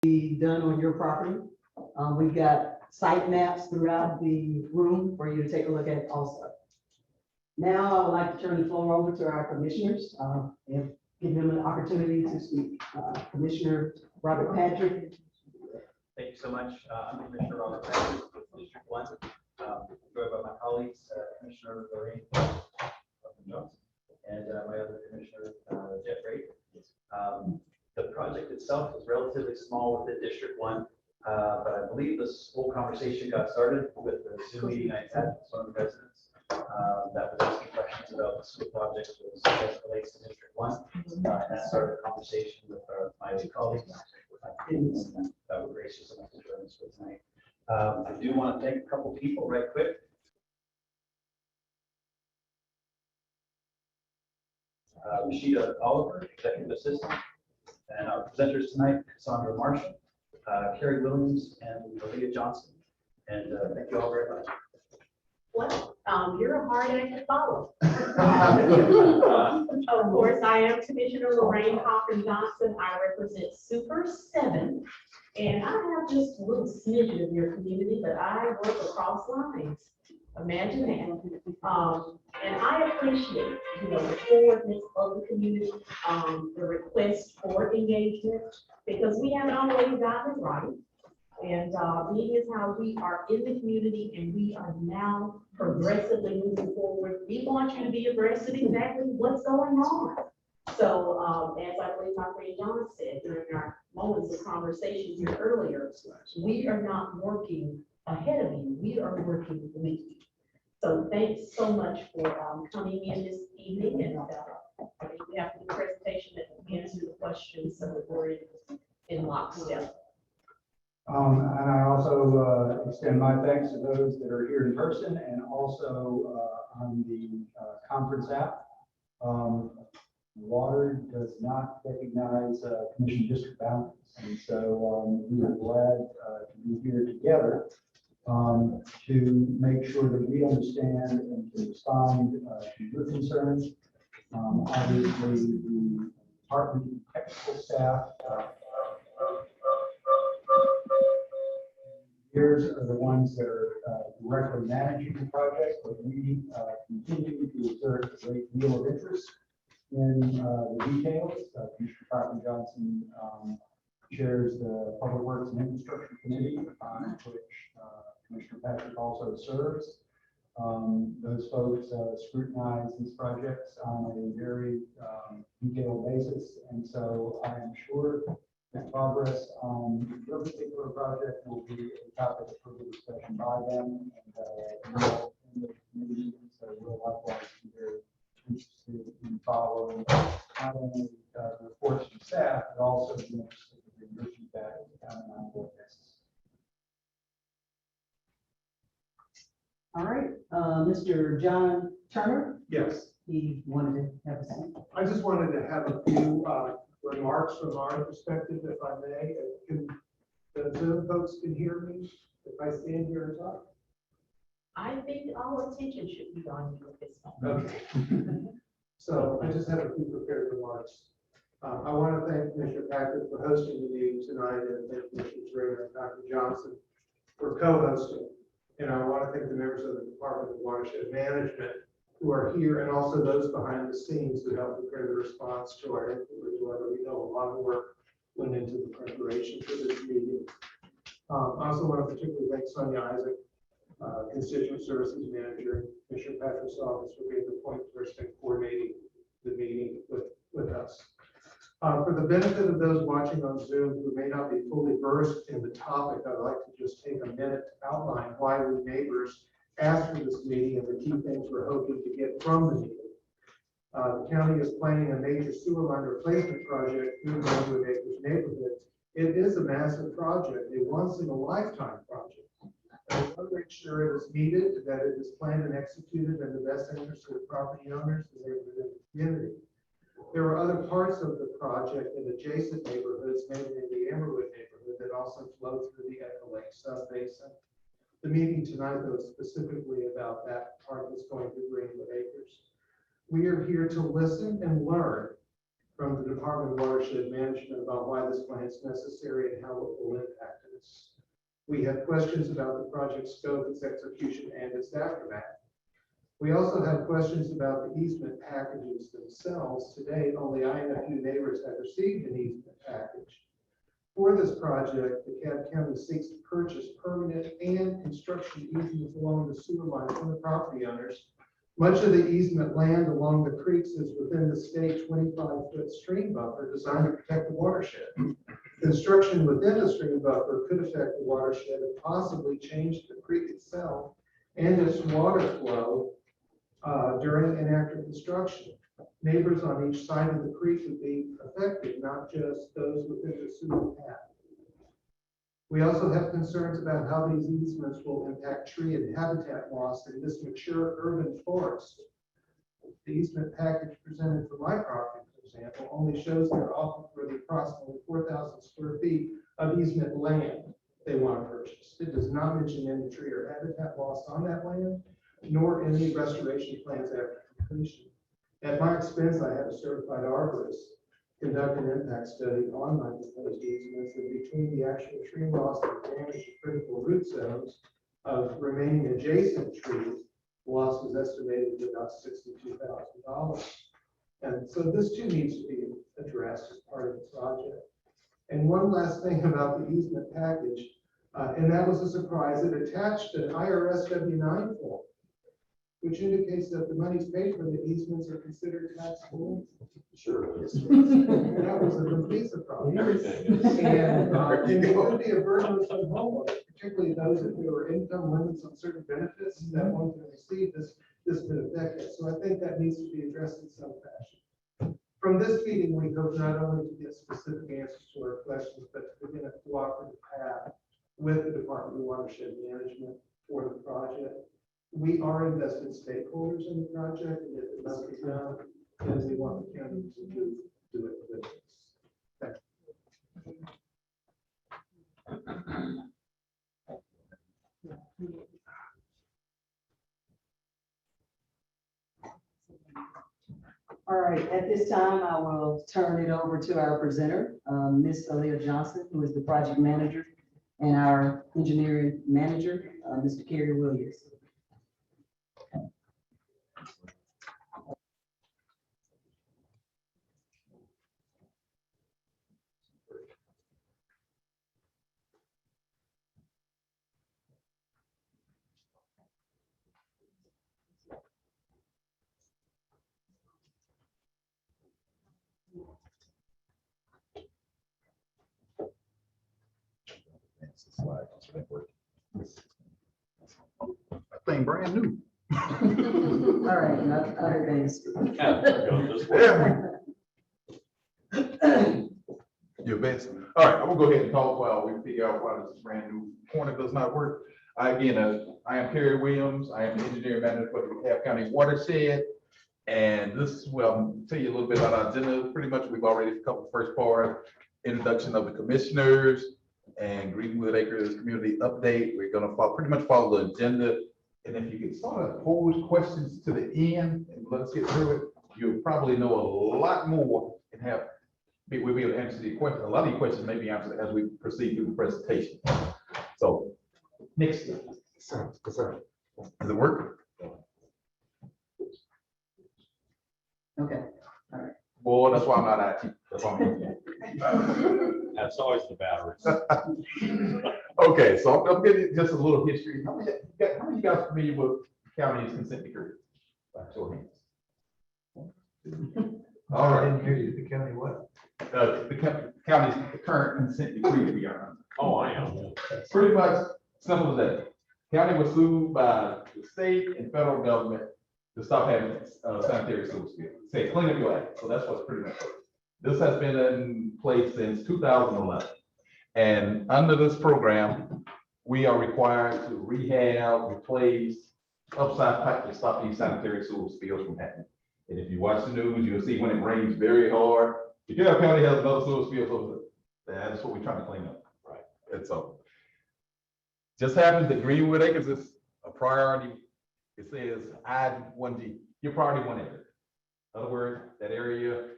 be done on your property. We've got site maps throughout the room for you to take a look at also. Now, I would like to turn the floor over to our commissioners and give them an opportunity to speak. Commissioner Robert Patrick. Thank you so much. I'm Commissioner Robert Patrick with District 1. Joined by my colleagues, Commissioner Lorraine Johnson, and my other commissioner, Jeff Ray. The project itself is relatively small within District 1, but I believe this whole conversation got started with the Zoom meeting I had with one of the residents that was asking questions about the school project as it relates to District 1. And that started a conversation with my colleagues, that were gracious enough to join us for tonight. I do want to thank a couple people right quick. Rashida Oliver, Executive Assistant, and our presenters tonight, Cassandra Marshall, Carrie Williams, and Olivia Johnson. And thank you all very much. Well, you're a hard act to follow. Of course, I am Commissioner Lorraine Johnson. I represent Super 7, and I have just a little smidgen of your community, but I work across lines. Imagine that. And I appreciate, the forwardness of the community, the request for engagement, because we haven't always gotten it right. And being is how we are in the community, and we are now progressively moving forward. We want you to be abreast of exactly what's going on. So as I believe my friend John said during our moments of conversation here earlier, we are not working ahead of you, we are working with you. So thanks so much for coming in this evening, and I think we have the presentation that will answer the questions so that we're in lockstep. And I also extend my thanks to those that are here in person and also on the conference app. Water does not recognize commission district boundaries, and so we are glad to be here together to make sure that we understand and to respond to your concerns. Obviously, the department technical staff are the ones that are directly managing the project, but we continue to exert a great deal of interest in the details. Commissioner Cartman Johnson chairs the Public Works and Infrastructure Committee, on which Commissioner Patrick also serves. Those folks scrutinize these projects on a very detailed basis, and so I am sure that progress on your particular project will be a topic of further discussion by them and in the community. So we'll likewise be very interested in following not only the reports from staff, but also be interested in your feedback on an ongoing basis. All right, Mr. John Turner. Yes. He wanted to have a seat. I just wanted to have a few remarks from our perspective, if I may. Can the Zoom folks can hear me if I stand here and talk? I think all attention should be on you at this moment. Okay. So I just have a few prepared remarks. I want to thank Commissioner Patrick for hosting the meeting tonight, and thank Commissioner Rader and Dr. Johnson for co-hosting. And I want to thank the members of the Department of Watershed Management who are here, and also those behind the scenes who helped prepare the response to our input. We know a lot of work went into the preparation for this meeting. I also want to particularly thank Sonia Isaac, Constituent Services Manager, Commissioner Patrick's office, for being the point person coordinating the meeting with us. For the benefit of those watching on Zoom who may not be fully versed in the topic, I'd like to just take a minute to outline why we neighbors asked for this meeting and the key things we're hoping to get from the meeting. The county is planning a major sewer line replacement project in the Greenwood Acres neighborhood. It is a massive project, a once-in-a-lifetime project. I want to make sure it is needed, that it is planned and executed in the best interest of the property owners and the community. There are other parts of the project in adjacent neighborhoods, mainly in the Amberwood neighborhood, that also flow through the Echo Lake sub-basin. The meeting tonight, though, is specifically about that part that's going to Greenwood Acres. We are here to listen and learn from the Department of Watershed Management about why this plan is necessary and how it will impact us. We have questions about the project scope, its execution, and its aftermath. We also have questions about the easement packages themselves. To date, only I and a few neighbors have received an easement package. For this project, DeKalb County seeks to purchase permanent and construction easements along the sewer line from the property owners. Much of the easement land along the creeks is within the state 25-foot stream buffer designed to protect the watershed. Construction within the stream buffer could affect the watershed and possibly change the creek itself and its water flow during and after construction. Neighbors on each side of the creek would be affected, not just those within the sewer path. We also have concerns about how these easements will impact tree and habitat loss in this mature urban forest. The easement package presented for my property, for example, only shows they're offered for the approximately 4,000 square feet of easement land they want to purchase. It does not mention any tree or habitat loss on that land, nor any restoration plans after completion. At my expense, I had a certified arborist conduct an impact study on my proposed easements, and between the actual tree loss and damage to critical root zones of remaining adjacent trees, the loss was estimated at about $62,000. And so this too needs to be addressed as part of the project. And one last thing about the easement package, and that was a surprise, it attached an IRS W-9 form, which indicates that the monies paid for the easements are considered taxable. Sure. Yes, that was a complete surprise. And it would be a burden on some homeowners, particularly those if there were income limits on certain benefits that one can receive, this could affect it. So I think that needs to be addressed in some fashion. From this meeting, we hope not only to get specific answers to our questions, but to begin a cooperative path with the Department of Watershed Management for the project. We are invested stakeholders in the project, and if it must be done, then we want the county to do it with us. Thank you. All right, at this time, I will turn it over to our presenter, Ms. Aaliyah Johnson, who is the project manager, and our engineering manager, Mr. Kerry Williams. That thing brand new. All right, not other things. Your best. All right, I'm gonna go ahead and talk while we figure out why this brand new pointer does not work. I am Kerry Williams. I am the engineering manager for the DeKalb County Watershed. And this, well, I'll tell you a little bit about our agenda. Pretty much, we've already covered the first part, introduction of the commissioners and Greenwood Acres community update. We're gonna pretty much follow the agenda. And if you can sort of pose questions to the end and let's get through it, you'll probably know a lot more and we'll be able to answer the question. A lot of your questions may be answered as we proceed through the presentation. So next. Does it work? Okay, all right. Boy, that's why I'm not IT. That's why I'm That's always the batteries. Okay, so I'm giving you just a little history. How many of you guys familiar with the county's consent decree? By show of hands. All right. I didn't hear you. The county what? The county's current consent decree to be honest. Oh, I am. Pretty much simple as that. County was sued by the state and federal government to stop having sanitary sewer spills. Say clean up your act. So that's what's pretty much. This has been in place since 2011. And under this program, we are required to rehab, replace, upside pipe to stop these sanitary sewer spills from happening. And if you watch the news, you'll see when it rains very hard, DeKalb County has another sewer spill over there. That's what we're trying to clean up. Right. And so just happens that Greenwood Acres is a priority. It says I-1G, your priority 1 area. In other words, that area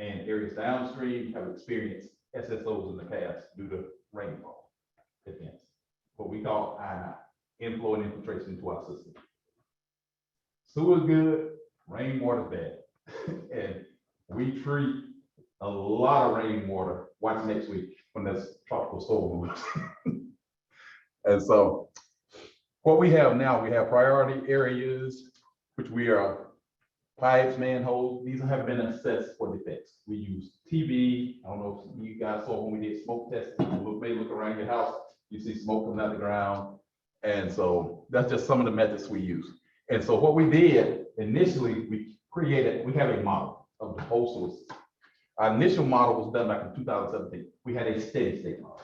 And areas downstream have experienced SSOs in the past due to rainfall events, what we call I&I, inflow and infiltration into our system. Sewer is good, rainwater is bad. And we treat a lot of rainwater. Watch next week when there's tropical storm moves. And so what we have now, we have priority areas, which we are pipes, manholes. These have been assessed for defects. We use TV. I don't know if you guys saw when we did smoke testing. You may look around your house, you see smoke coming out the ground. And so that's just some of the methods we use. And so what we did initially, we have a model of the whole sources. Our initial model was done back in 2017. We had a steady state model.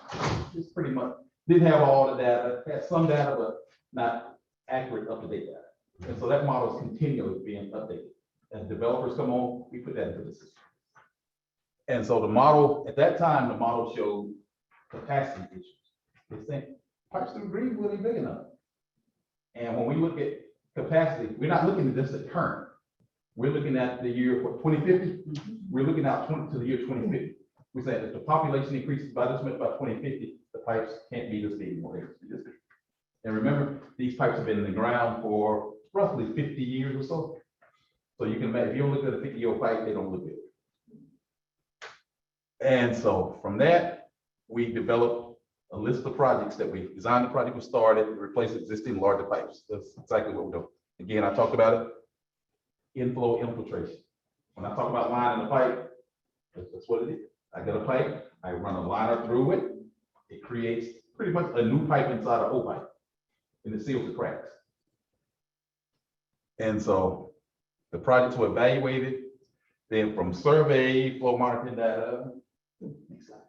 Just pretty much didn't have all the data, had some data, but not accurate, up-to-date data. And so that model is continually being updated. As developers come on, we put that into the system. And so the model, at that time, the model showed capacity issues. They think pipes through Greenwood ain't big enough. And when we look at capacity, we're not looking at just the current. We're looking at the year 2050. We're looking out to the year 2050. We say that the population increases by this much by 2050, the pipes can't be this big anymore. And remember, these pipes have been in the ground for roughly 50 years or so. So you can imagine, if you look at a 50-year-old pipe, they don't look good. And so from that, we developed a list of projects that we designed. The project was started, replace existing larger pipes. That's exactly what we're doing. Again, I talked about it. Inflow infiltration. When I talk about lining the pipe, that's what it is. I get a pipe, I run a liner through it. It creates pretty much a new pipe inside an old pipe, and it seals the cracks. And so the projects were evaluated, then from survey, flow monitoring data. Next slide.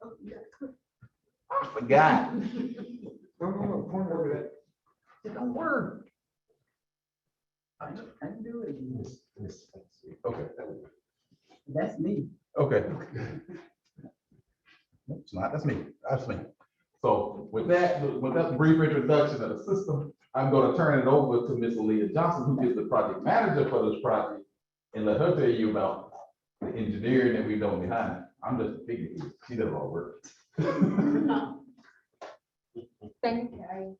Oh, yeah. I forgot. No, point over that. It don't work. I can do it. Okay. That's me. Okay. No, it's not, that's me. That's me. So with that brief introduction of the system, I'm going to turn it over to Ms. Aaliyah Johnson, who is the project manager for this project, and let her tell you about the engineering that we've done behind it. I'm just a figure. She does all the work. Thank you.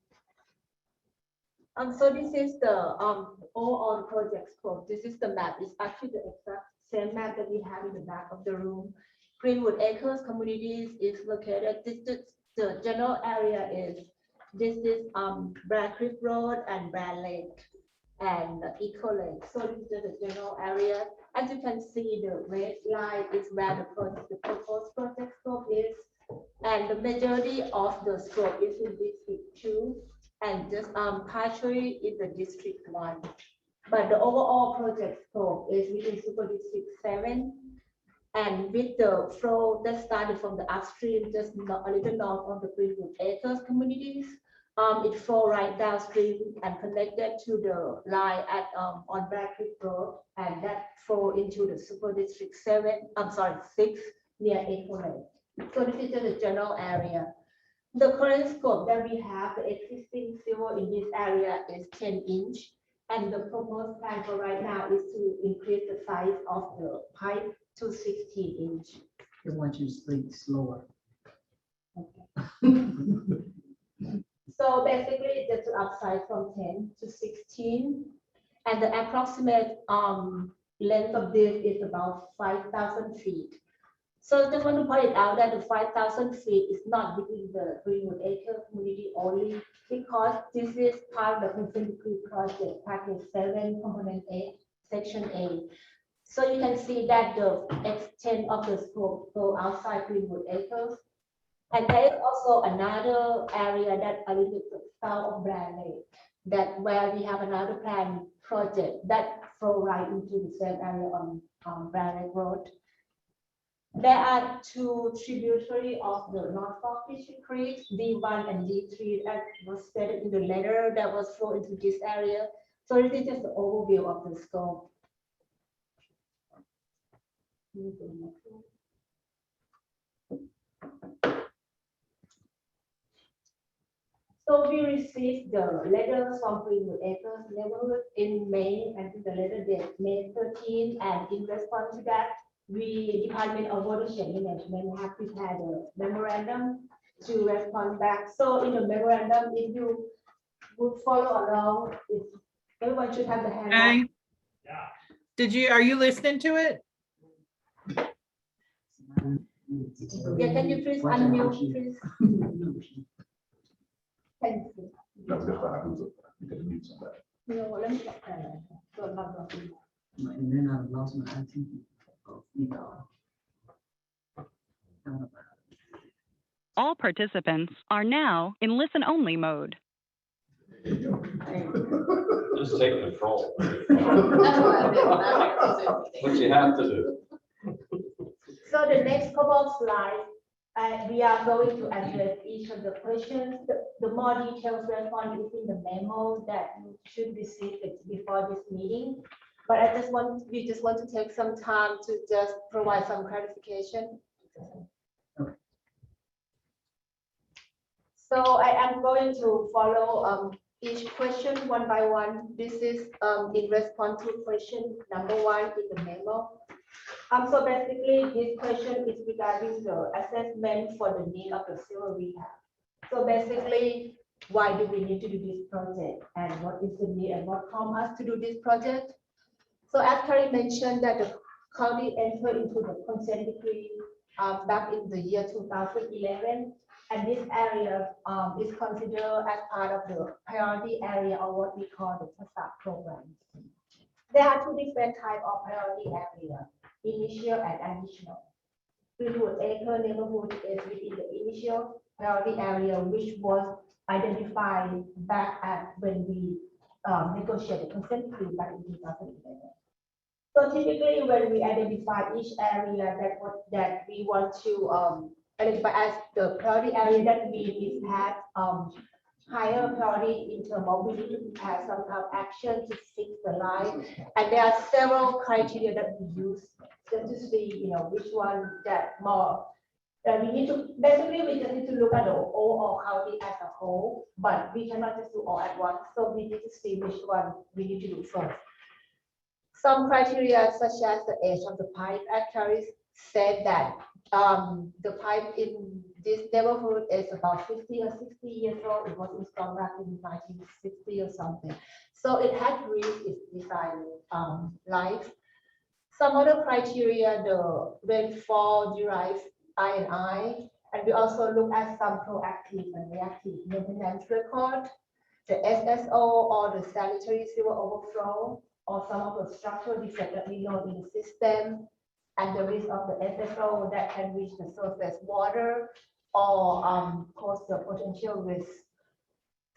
So this is the overall project scope. This is the map. It's actually the exact same map that we have in the back of the room. Greenwood Acres Communities is located. The general area is this is Brad Creek Road and Brad Lake and Eco Lake. So this is the general area. As you can see, the red line is where the proposed project scope is, and the majority of the scope is in District 2, and just partially in the District 1. But the overall project scope is within Super District 7. And with the flow that started from the upstream, just a little north of the Greenwood Acres communities, it flow right downstream and connected to the line at on Brad Creek Road, and that flow into the Super District 6 near Eco Lake. So this is just the general area. The current scope that we have, the existing silver in this area is 10 inch, and the proposed plan for right now is to increase the size of the pipe to 16 inch. They want you to speak slower. So basically, just to upsize from 10 to 16, and the approximate length of this is about 5,000 feet. So just want to point it out that the 5,000 feet is not within the Greenwood Acre community only, because this is part of the Greenwood Project Package 7, Component 8, Section A. So you can see that the extent of the scope go outside Greenwood Acres. And there is also another area that a little bit south of Brad Lake, that where we have another planned project that flow right into the same area on Brad Lake Road. There are two tributaries of the North Fork Fishing Creek, D1 and D3, that was stated in the letter that was flowed into this area. So this is just the overview of the scope. So we received the letters from Greenwood Acres neighborhood in May, and the letter date May 13, and in response to that, we, Department of Watershed Management, have prepared a memorandum to respond back. So in the memorandum, if you would follow along, if everyone should have the hand. Okay. Are you listening to it? Yeah, can you please unmute, please? Thank you. No, that's fine. You can mute somebody. No, let me. So I'm not going to- And then I lost my IT. All participants are now in listen-only mode. Just take control. What you have to do. So the next couple of slides, we are going to address each of the questions. The more details response is in the memo that you should receive it before this meeting. But we just want to take some time to just provide some clarification. So I am going to follow each question one by one. This is in response to question number 1 in the memo. So basically, this question is regarding the assessment for the need of the sewer rehab. So basically, why do we need to do this project, and what is the need and what prompts us to do this project? So as Carrie mentioned, that the county entered into the consent decree back in the year 2011, and this area is considered as part of the priority area, or what we call the PASA program. There are 2 different types of priority area: initial and additional. Greenwood Acre neighborhood is within the initial priority area, which was identified back at when we negotiated consent decree back in 2011. So typically, when we identify each area that we want to identify as the priority area, that means it has higher priority in terms of we need to have some kind of action to fix the line. And there are several criteria that we use just to see, which one that more. We need to, basically, we just need to look at the overall county as a whole, but we cannot just do all at once. So we need to see which one we need to do first. Some criteria such as the age of the pipe, as Carrie said that the pipe in this neighborhood is about 50 or 60 years old. It was installed back in 1960 or something. So it had reached its design life. Some other criteria, the rainfall derived I&I, and we also look at some proactive and reactive maintenance record, the SSO or the sanitary sewer overflow, or some of the structural defects that we know in the system, and the risk of the SSO that can reach the surface water or cause the potential risk.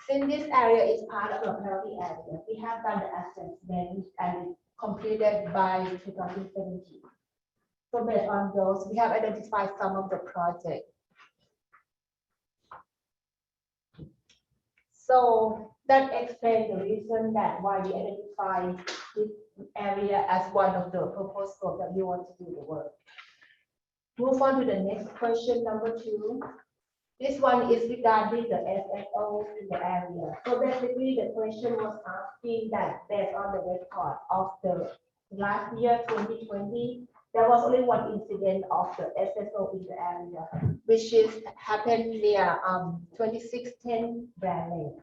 Since this area is part of the priority area, we have done the assessment and completed by 2017. So based on those, we have identified some of the projects. So that explains the reason that why we identify this area as one of the proposed scope that we want to do the work. Move on to the next question, number 2. This one is regarding the SSO in the area. So basically, the question was asking that based on the record of the last year, 2020, there was only one incident of the SSO in the area, which is happened near 2610 Brand Lane.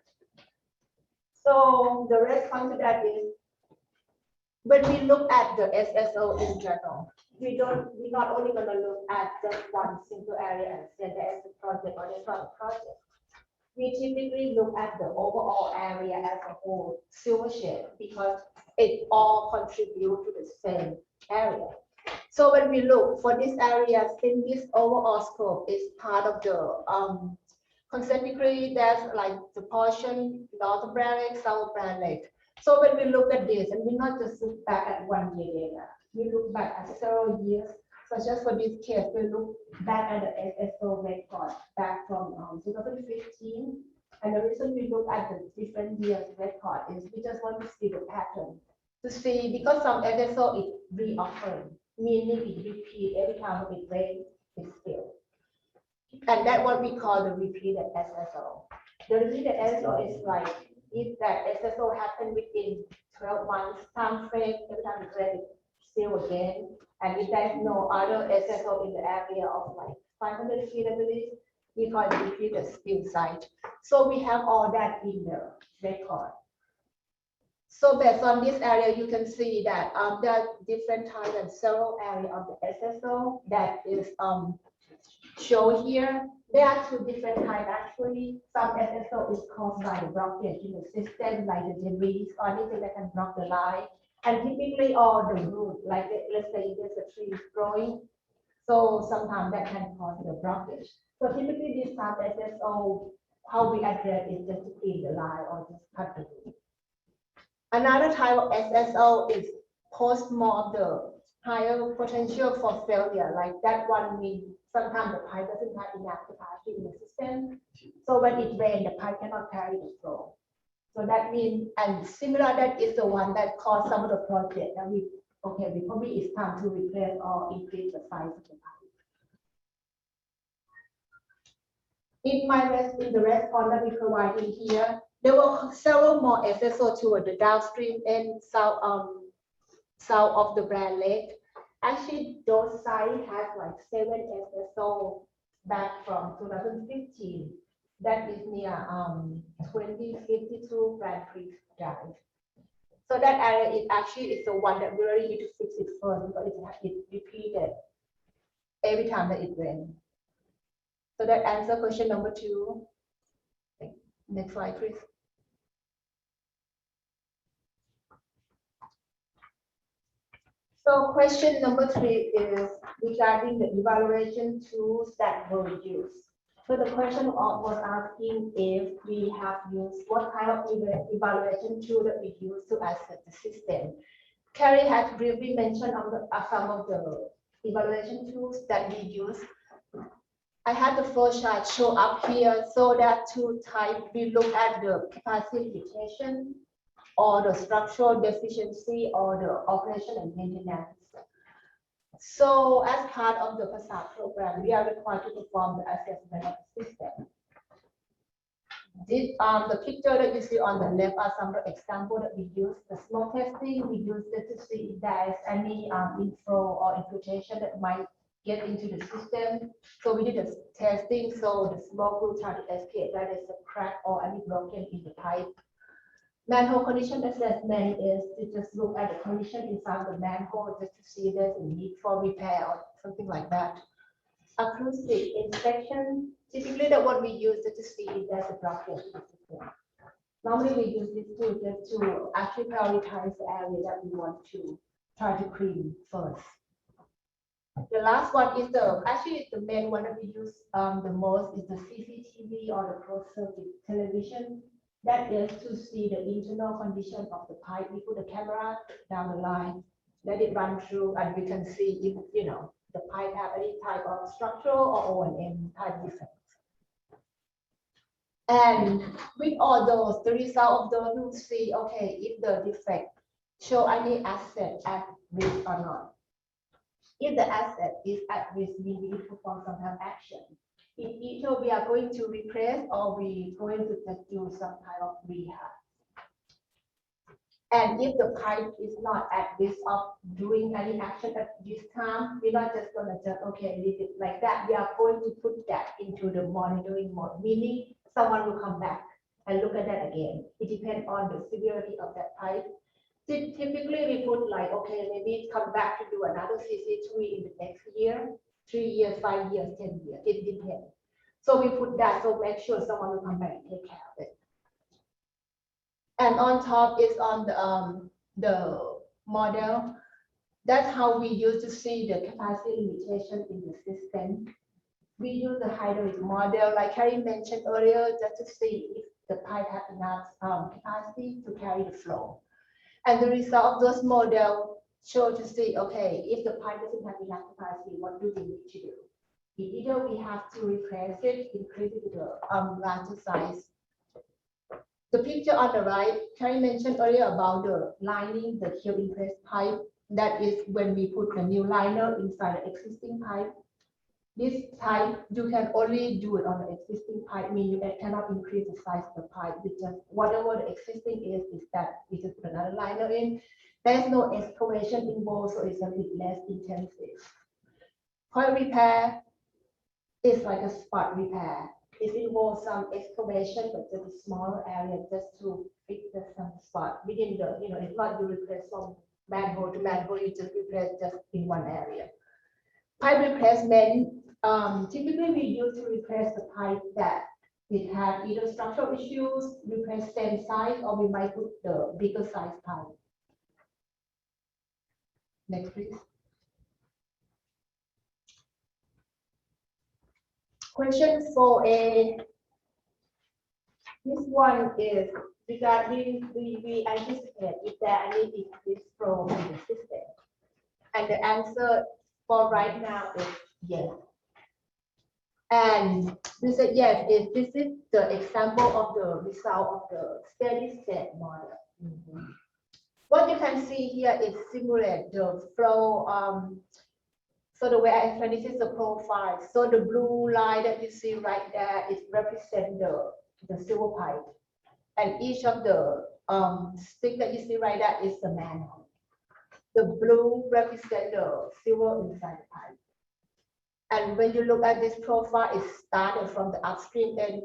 So the response to that is, when we look at the SSO in general, we're not only going to look at just one single area and say there is a project or there's not a project. We typically look at the overall area as a whole, sewer shed, because it all contribute to the same area. So when we look for this area, since this overall scope is part of the consent decree, there's like the portion north of Brand Lake, south of Brand Lake. So when we look at this, and we not just look back at 1 year data, we look back at several years, such as for this case, we look back at the SSO record back from 2015. And the reason we look at the different years record is we just want to see the pattern, to see, because some SSO is reoccurring, meaning it repeat every time it rains, it spills. And that's what we call the repeated SSO. The repeated SSO is like, if that SSO happened within 12 months time frame, every time it rains, seal again. And if there's no other SSO in the area of like 500 feet, I believe, we call it repeat the spill site. So we have all that in the record. So based on this area, you can see that there are different types and several areas of the SSO that is shown here. There are two different types actually. Some SSO is caused by the blockage in the system, like the debris or anything that can block the line. And typically all the root, like let's say there's a tree growing, so sometimes that can cause the blockage. So typically this type of SSO, how we address is just to clean the line or just cut the root. Another type of SSO is post more of the higher potential for failure. Like that one means sometimes the pipe doesn't have enough capacity in the system. So when it rains, the pipe cannot carry the flow. So that means, and similar, that is the one that caused some of the project that we probably it's time to replace or increase the size of the pipe. In the response that we provided here, there were several more SSO toward the downstream and south of the Brand Lake. Actually, those sites have like 7 SSO back from 2015. That is near 2052 Grand Prix Drive. So that area is actually the one that we really need to fix it first because it repeated every time that it rains. So that answers question number 2. Next slide, please. So question number 3 is regarding the evaluation tools that were used. So the question was asking if we have used what kind of evaluation tool that we use to assess the system. Carrie has briefly mentioned on some of the evaluation tools that we use. I had the flow chart show up here. So there are 2 types. We look at the capacity limitation or the structural deficiency or the operation and maintenance. So as part of the PASA program, we are required to perform the assessment of the system. The picture that you see on the left are some of the examples that we use. The smoke testing, we use it to see if there is any inflow or infiltration that might get into the system. So we did the testing, so the smoke will try to escape. That is a crack or any broken in the pipe. Manhole condition assessment is to just look at the condition inside the manhole just to see if there's a need for repair or something like that. Acoustic inspection, typically that what we use is to see if there's a blockage in the system. Normally we use this tool just to actually prioritize the area that we want to try to clean first. The last one is actually the main one that we use the most is the CCTV or the closed circuit television. That is to see the internal condition of the pipe. We put the camera down the line, let it run through, and we can see if the pipe have any type of structural or O&M type defects. And with all those, the result of those, we'll see, okay, if the defect show any asset at risk or not. If the asset is at risk, we need to perform some kind of action. If either we are going to replace or we going to just do some kind of rehab. And if the pipe is not at risk of doing any action at this time, we're not just going to just, okay, leave it like that. We are going to put that into the monitoring mode, meaning someone will come back and look at that again. It depends on the severity of that pipe. Typically, we put like, okay, maybe come back to do another CC3 in the next year, 3 years, 5 years, 10 years. It depends. So we put that, so make sure someone will come back and take care of it. And on top is on the model. That's how we use to see the capacity limitation in the system. We use the hydraulic model, like Carrie mentioned earlier, just to see if the pipe has enough capacity to carry the flow. And the result of those models show to see, okay, if the pipe doesn't have enough capacity, what do we need to do? Either we have to replace it, increase it to the larger size. The picture on the right, Carrie mentioned earlier about the lining, the heel impressed pipe. That is when we put the new liner inside the existing pipe. This pipe, you can only do it on the existing pipe, meaning you cannot increase the size of the pipe. Because whatever the existing is that we just put another liner in. There's no excavation involved, so it's a bit less intensive. Pipe repair is like a spot repair. It involves some excavation, but just a smaller area just to fix some spot within the, it's not you replace from manhole to manhole, you just replace just in one area. Pipe replacement, typically we use to replace the pipe that it had either structural issues, replace same size, or we might put the bigger size pipe. Next, please. Question 4A. This one is regarding we anticipate if there are any increased flow in the system. And the answer for right now is yes. And we said yes, if this is the example of the result of the steady state model. What you can see here is simulate the flow. So the way I explain this is the profile. So the blue line that you see right there is represent the silver pipe. And each of the stick that you see right there is the manhole. The blue represent the silver inside the pipe. And when you look at this profile, it started from the upstream end,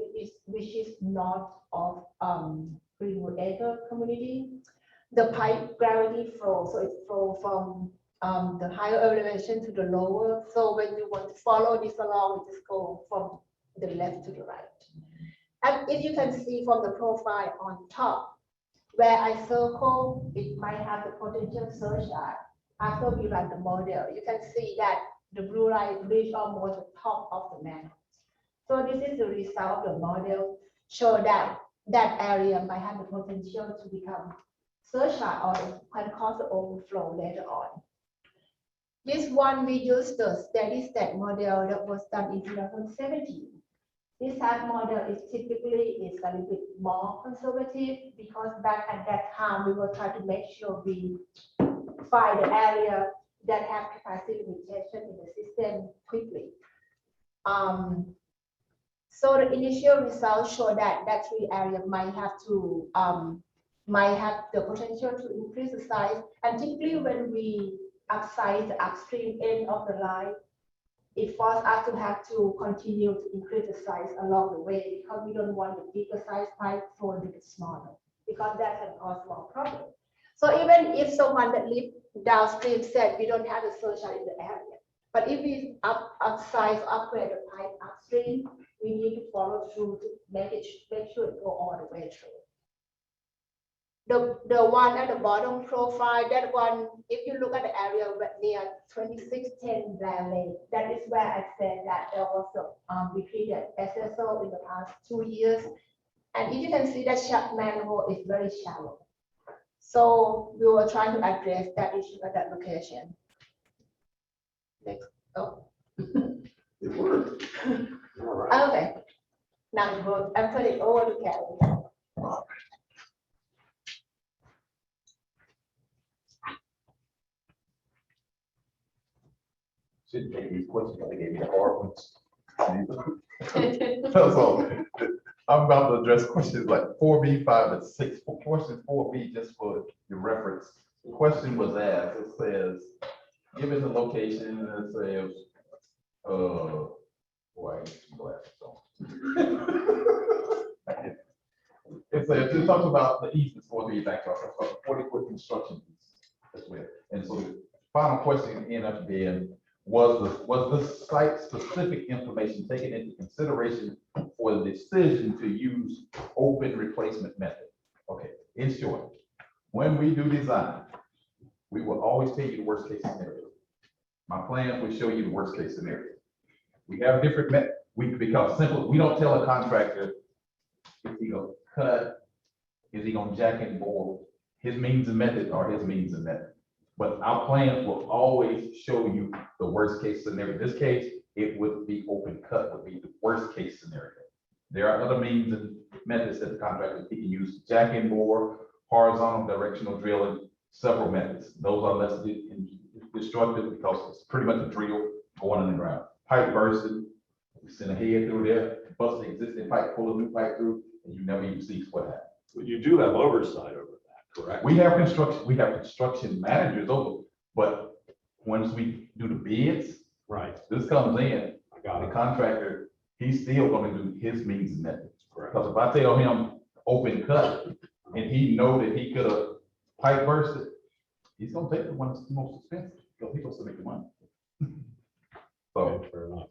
which is north of Greenwood Acre community. The pipe gravity flow, so it flows from the higher elevation to the lower. So when you want to follow this along, you just go from the left to the right. And if you can see from the profile on top, where I circle, it might have the potential surcharge. After we run the model, you can see that the blue line reach almost the top of the manhole. So this is the result of the model, show that that area might have the potential to become surcharge or can cause the overflow later on. This one, we used the steady state model that was done in 2017. This type model is typically a little bit more conservative because back at that time, we were trying to make sure we find the area that have capacity limitation in the system quickly. So the initial results show that that three area might have the potential to increase the size. And typically when we upsize the upstream end of the line, it forces us to have to continue to increase the size along the way because we don't want the bigger size pipe flowing a bit smaller because that can cause more problem. So even if someone that lives downstream said we don't have a surcharge in the area, but if we upsize, upgrade the pipe upstream, we need to follow through to make sure it go all the way through. The one at the bottom profile, that one, if you look at the area near 2610 Valley, that is where I said that there was a repeated SSO in the past 2 years. And if you can see that shut manhole is very shallow. So we were trying to address that issue at that location. Next. Oh. It worked. Okay. Now it works. I'm putting it over to Kelly. Shouldn't take these questions, they gave me the hard ones. So I'm about to address questions like 4B, 5, and 6. For question 4B, just for your reference, the question was asked, it says, given the location, it says, boy, I need some glasses on. It talks about the easements for the back talk about 40-foot construction as well. And so the final question ended up being, was the site-specific information taken into consideration for the decision to use open replacement method? Okay, in short, when we do design, we will always tell you the worst-case scenario. My plans will show you the worst-case scenario. We have different methods. Because simple, we don't tell a contractor if he gonna cut, is he gonna jack and bore. His means and method are his means and method. But our plans will always show you the worst case scenario. In this case, it would be open cut, would be the worst case scenario. There are other means and methods that the contractor can use, jack and bore, horizontal directional drilling, several methods. Those are less destructive because it's pretty much a drill going in the ground. pipe bursted, we send a head through there, bust the existing pipe, pull a new pipe through, and you never even see what happened. But you do have oversight over that, correct? We have construction managers over, but once we do the bids, Right, this comes in, I got the it, contractor, he's still gonna do his means and methods. correct. Because if I tell him open cut, and he know that he could have pipe bursted, he's gonna take the one that's the most expensive, because he wants to make the money. So, Okay, fair enough.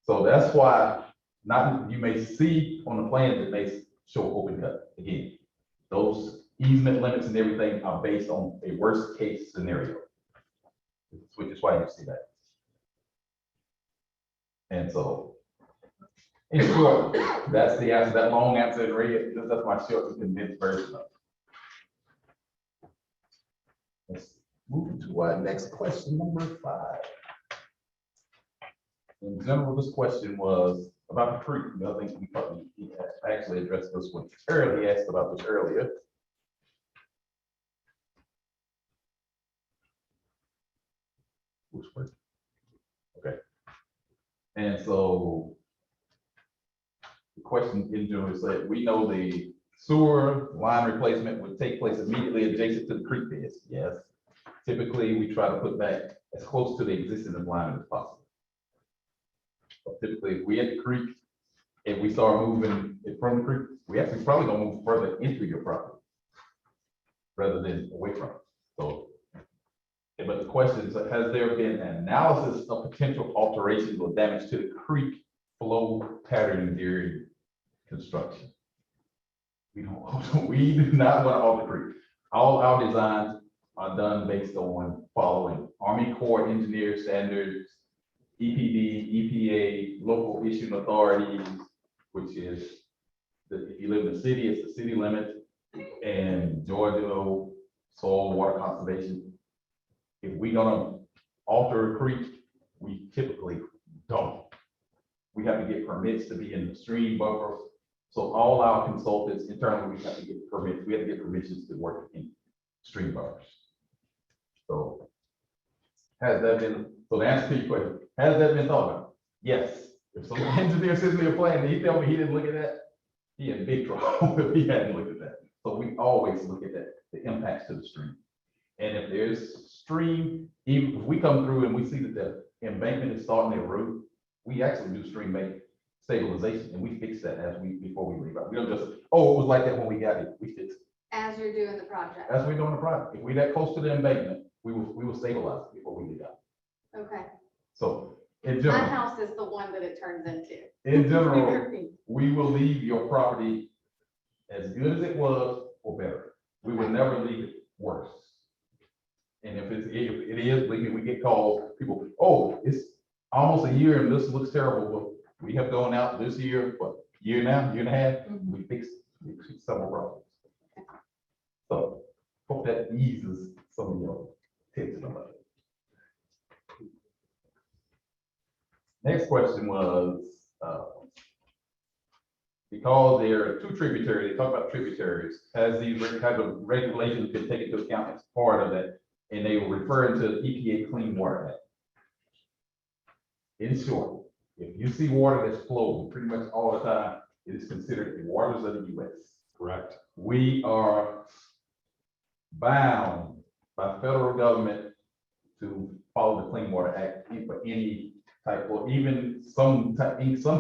so that's why, not, you may see on the plans that may show open cut. Again, those easement limits and everything are based on a worst case scenario. Which is why you see that. And so, in short, that's the answer, that long answer in red, that's my short and condensed version of it. Let's move to our next question, number 5. In general, this question was about the creek. I think we probably actually addressed this one earlier, asked about this earlier. Which one? Okay. And so the question in general is that we know the sewer line replacement would take place immediately adjacent to the creek beds. Yes. Typically, we try to put back as close to the existing alignment as possible. But typically, if we at the creek, if we start moving it from the creek, we actually probably gonna move further into your property rather than away from it. So, but the question is, has there been an analysis of potential alterations or damage to the creek flow pattern during construction? We don't, we do not want to alter the creek. All our designs are done based on following Army Corps Engineer standards, EPD, EPA, local issuing authorities, which is, if you live in the city, it's the city limit, and Georgia soil water conservation. If we gonna alter a creek, we typically don't. We have to get permits to be in the stream buffer. So all our consultants internally, we have to get permits, we have to get permissions to work in stream buffers. So has that been, so the answer to your question, has that been thought about? Yes. If some engineer sends me a plan and he tell me he didn't look at that, he in big trouble if he hadn't looked at that. So we always look at that, the impacts to the stream. And if there's stream, even if we come through and we see that the embankment is starting to erode, we actually do stream bank stabilization and we fix that before we leave out. We don't just, oh, it was like that when we got it, we fix it. As you're doing the project. As we're doing the project. If we're that close to the embankment, we will stabilize it before we leave out. Okay. So in My general, house is the one that it turns into. in general, we will leave your property as good as it was or better. We will never leave it worse. And if it is, believe me, we get calls, people, oh, it's almost a year and this looks terrible. Well, we have gone out this year, but year now, year and a half, we fixed several problems. So hope that eases some of your tension about it. Next question was, because there are 2 tributaries, they talk about tributaries, has these kind of regulations been taken into account as part of that? And they were referring to the EPA Clean Water Act. In short, if you see water that's flowing pretty much all the time, it is considered the waters of the US. Correct. We are bound by federal government to follow the Clean Water Act for any type, or even in some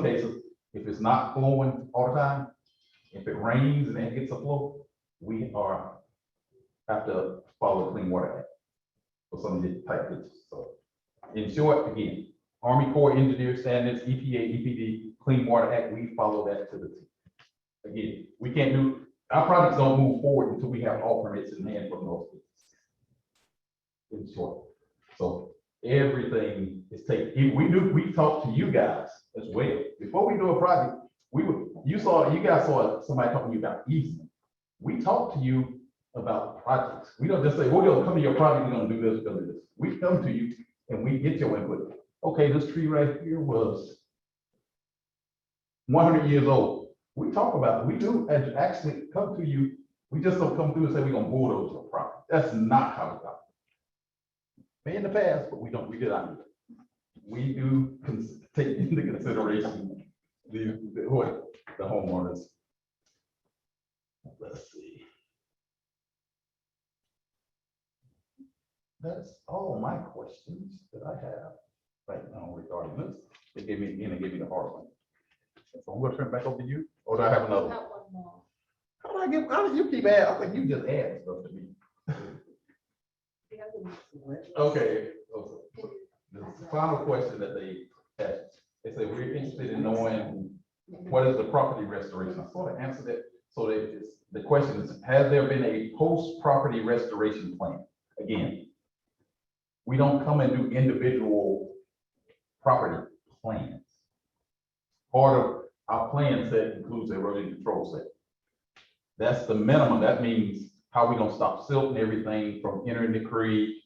cases, if it's not flowing all the time, if it rains and it gets a flow, we have to follow the Clean Water Act for some of these type of, so in short, again, Army Corps Engineer standards, EPA, EPD, Clean Water Act, we follow that to the T. Again, we can't do, our projects don't move forward until we have all permits in hand from those. In short, so everything is taken. We talk to you guys as well. Before we do a project, you guys saw somebody talking to you about easement. We talk to you about projects. We don't just say, we're gonna come to your project, we're gonna do this, we're gonna do this. We come to you and we get your input. Okay, this tree right here was 100 years old. We talk about it. We do actually come to you. We just don't come through and say we're gonna bulldoze your property. That's not how it's done. May in the past, but we did not do that. we do take into consideration what the homeowners. Let's see. That's all my questions that I have right now regarding this. They gave me the hard one. So I'm gonna turn it back over to you, or do I have another? We have one more. How do you keep adding? I think you just add stuff to me. We have the next one. Okay. The final question that they had, they said, we're interested in knowing what is the property restoration? I sort of answered it. So the question is, has there been a post-property restoration plan? Again, we don't come and do individual property plans. Part of our plan set includes erosion control set. That's the minimum. That means how we gonna stop silt and everything from entering the creek,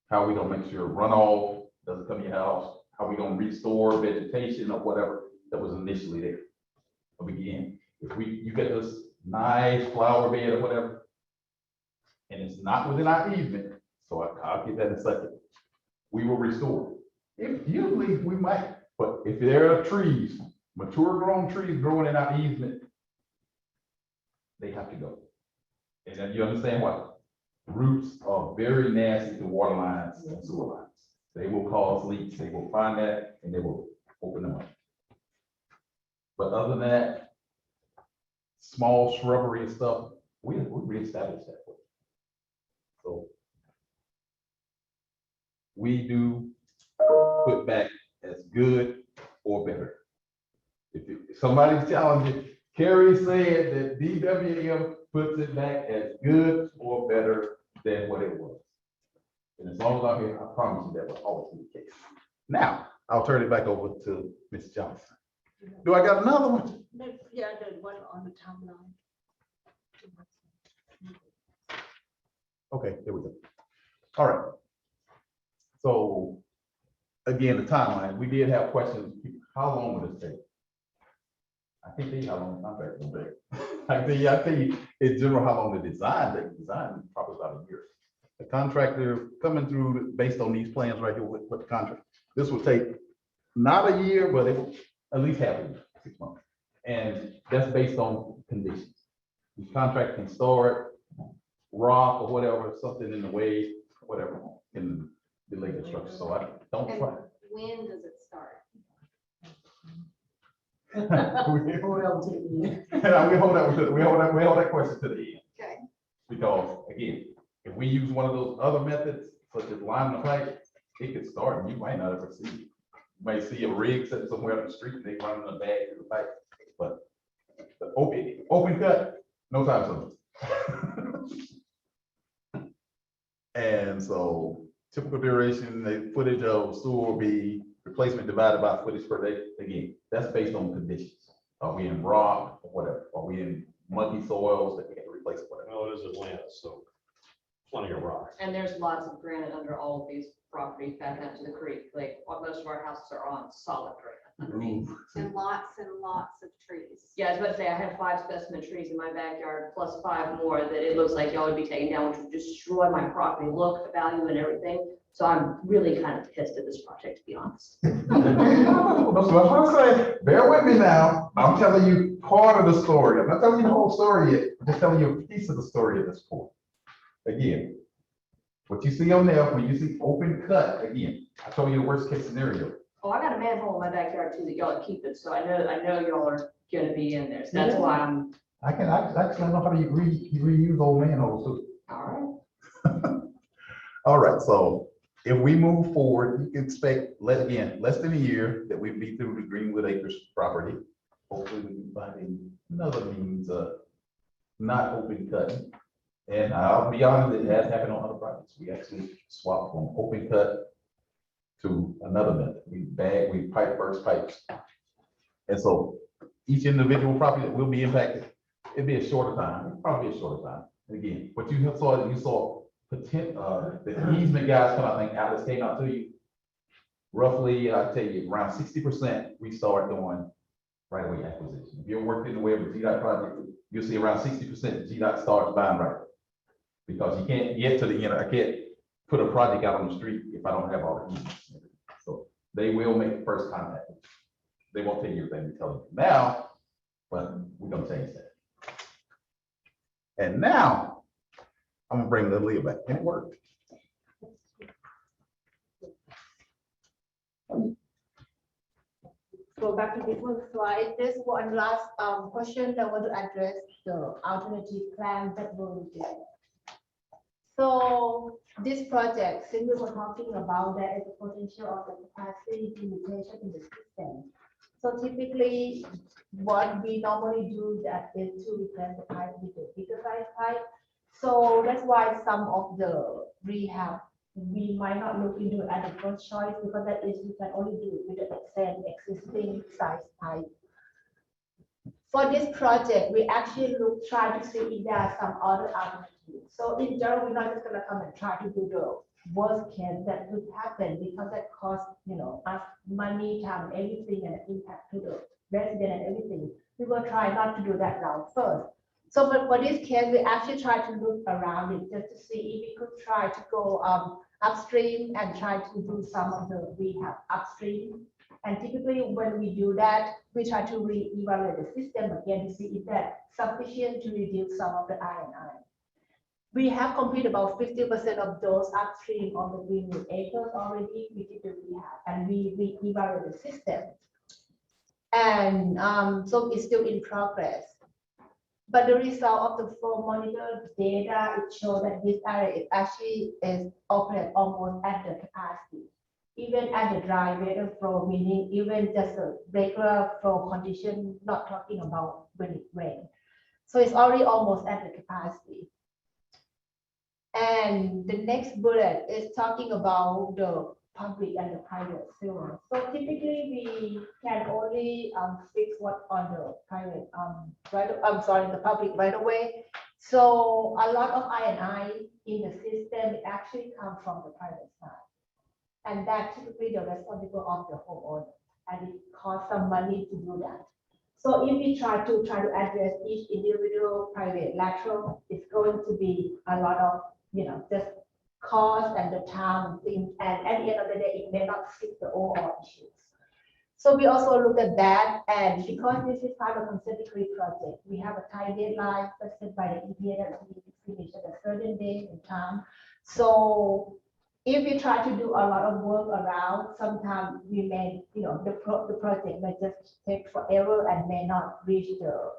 how we gonna make sure runoff doesn't come to your house, how we gonna restore vegetation or whatever that was initially there. But again, if you get this nice flower bed or whatever, and it's not within our easement, so I'll get that in a second, we will restore it. Usually we might, but if there are trees, mature grown trees growing in our easement, they have to go. And then you understand what? Roots are very nasty to water lines and sewer lines. They will cause leaks. They will find that and they will open them up. But other than that, small shrubbery and stuff, we reestablished that. So we do put back as good or better. If somebody's challenging, Kerry said that DWM puts it back as good or better than what it was. And as long as I'm here, I promise you that will always be the case. Now, I'll turn it back over to Ms. Johnson. Do I got another one? Yeah, the one on the timeline. Okay, there we go. All right. So again, the timeline, we did have questions. How long will this take? I can't tell you how long the contract will take. I tell you in general how long the design takes. Design probably about a year. The contractor coming through based on these plans right here with the contract. This will take not a year, but it will at least half a year, 6 months. And that's based on conditions. The contract can start, rock or whatever, something in the way, whatever, can delay the structure. So I don't And try. when does it start? We hold that question to the end. Okay. Because again, if we use one of those other methods, such as line the pipe, it could start and you might not ever see it. You might see a rig sitting somewhere on the street and they run in a bag through the pipe, but the open cut, no time soon. And so typical duration, the footage of sewer will be replacement divided by footage per day. Again, that's based on conditions. Are we in rock or whatever? Are we in mucky soils that we have to replace it, whatever? Well, it is Atlanta, so plenty of rock. And there's lots of granite under all of these properties back out to the creek. Like what most of our houses are on solid granite underneath. And lots of trees. Yeah, I was about to say, I have 5 specimen trees in my backyard, plus 5 more that it looks like y'all would be taking down, which would destroy my property look, value and everything. So I'm really kind of pissed at this project, to be honest. Bear with me now. I'm telling you part of the story. I'm not telling you the whole story yet. I'm just telling you a piece of the story at this point. Again, what you see on there, when you see open cut, again, I told you the worst case scenario. Oh, I got a manhole in my backyard too that y'all would keep it. So I know y'all are gonna be in there. So that's why I'm, I actually know how to reuse old manholes too. all All right, so if we move forward, you can expect, less than a year that we'd be through the Greenwood Acres property. Hopefully we can find another means of not open cutting. And I'll be honest, it has happened on other projects. We actually swapped from open cut to another method. We pipe burst pipes. And so each individual property that will be impacted, it'd be a shorter time, probably a shorter time. Again, what you saw the easement guys come out, I think Alice came out to you. Roughly, I tell you, around 60%, we start doing right away acquisition. If you're working the way with GDOT project, you'll see around 60% GDOT starts buying right away. Because you can't get to the end, I can't put a project out on the street if I don't have all the easements. So they will make the first contact. They won't tell you everything we tell you now, but we're gonna change that. And now, I'm gonna bring Lilia back. Can it work? Go back to this one slide. There's one last question I want to address, the alternative plan that will be there. So this project, since we were talking about there is a potential of the capacity limitation in the system. So typically, what we normally do that is to replace the pipe with a bigger size pipe. So that's why some of the rehab, we might not look into it as the first choice, because that is, you can only do it with the same existing size pipe. For this project, we actually try to see if there are some other alternatives. So in general, we're not just gonna come and try to do the worst case that could happen, because that costs, us money, time, everything, and impact to the resident and everything. We will try not to do that route first. So for this case, we actually try to look around it just to see if we could try to go upstream and try to do some of the rehab upstream. And typically when we do that, we try to re-evaluate the system again to see if that's sufficient to reduce some of the I&I. We have completed about 50% of those upstream on the Greenwood acres already. We did the rehab and we re-evaluate the system. And so it's still in progress. But the result of the flow monitor data, it shows that this area is actually operate almost at the capacity. Even at the dry weather flow, meaning even just a regular flow condition, not talking about when it rains. So it's already almost at the capacity. And the next bullet is talking about the public and the private sewer. So typically we can only fix what on the private the public right away. So a lot of I&I in the system actually come from the private side. And that typically the responsible of the homeowner, and it costs some money to do that. So if we try to address each individual private lateral, it's going to be a lot of, just cost and the time and things, and at the end of the day, it may not fix the overall issues. So we also look at that, and because this is part of a consent decree project, we have a tight deadline set by the EPA that we need to finish at a certain day and time. So if we try to do a lot of work around, sometimes we may, the project may just take forever and may not reach the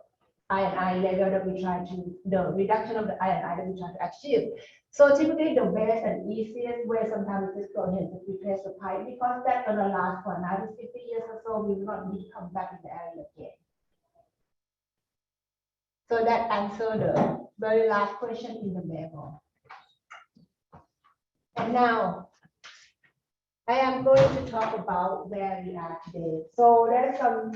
I&I level that we try to, the reduction of the I&I that we try to achieve. So typically the best and easiest way sometimes we just go ahead and replace the pipe, because that's gonna last for another 50 years or so. We will not need to come back in the area again. So that answered the very last question in the memo. And now I am going to talk about where we are today. So there's some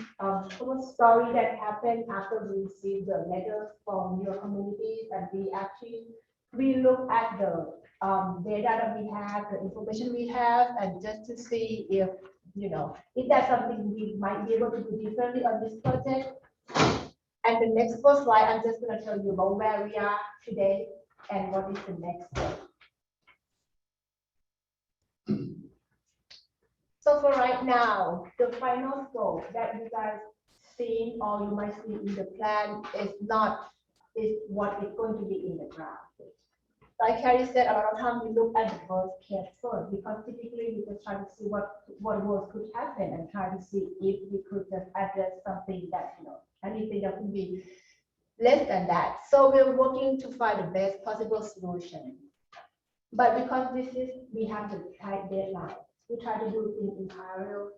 cool story that happened after we received the letters from your communities, and we look at the data that we have, the information we have, and just to see if if that's something we might be able to do differently on this project. And the next first slide, I'm just going to tell you about where we are today and what is the next step. So for right now, the final scope that you guys see or you might see in the plan is what is going to be in the draft. Like Carrie said, a lot of times we look at the worst case first, because typically we just try to see what worst could happen and try to see if we could just address something that, anything that could be less than that. So we're working to find the best possible solution. But because we have the tight deadline, we try to do things in parallel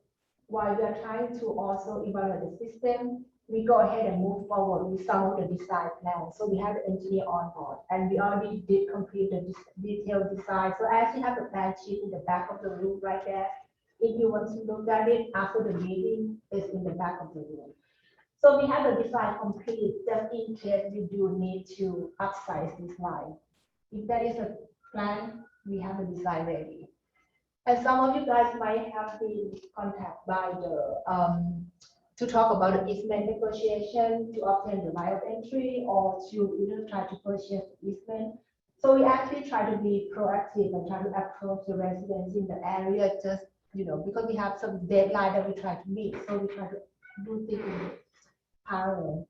while we are trying to also evaluate the system. We go ahead and move forward with some of the design plans. So we have the engineer on board, and we already did complete the detailed design. So I actually have the plan sheet in the back of the room right there. If you want to look at it after the meeting, it's in the back of the room. So we have the design complete just in case we do need to upsize this line. If there is a plan, we have the design ready. And some of you guys might have been contacted by the to talk about the easement negotiation to obtain the right of entry, or to either try to purchase the easement. So we actually try to be proactive and try to approach the residents in the area just because we have some deadline that we try to meet, so we try to do things in parallel.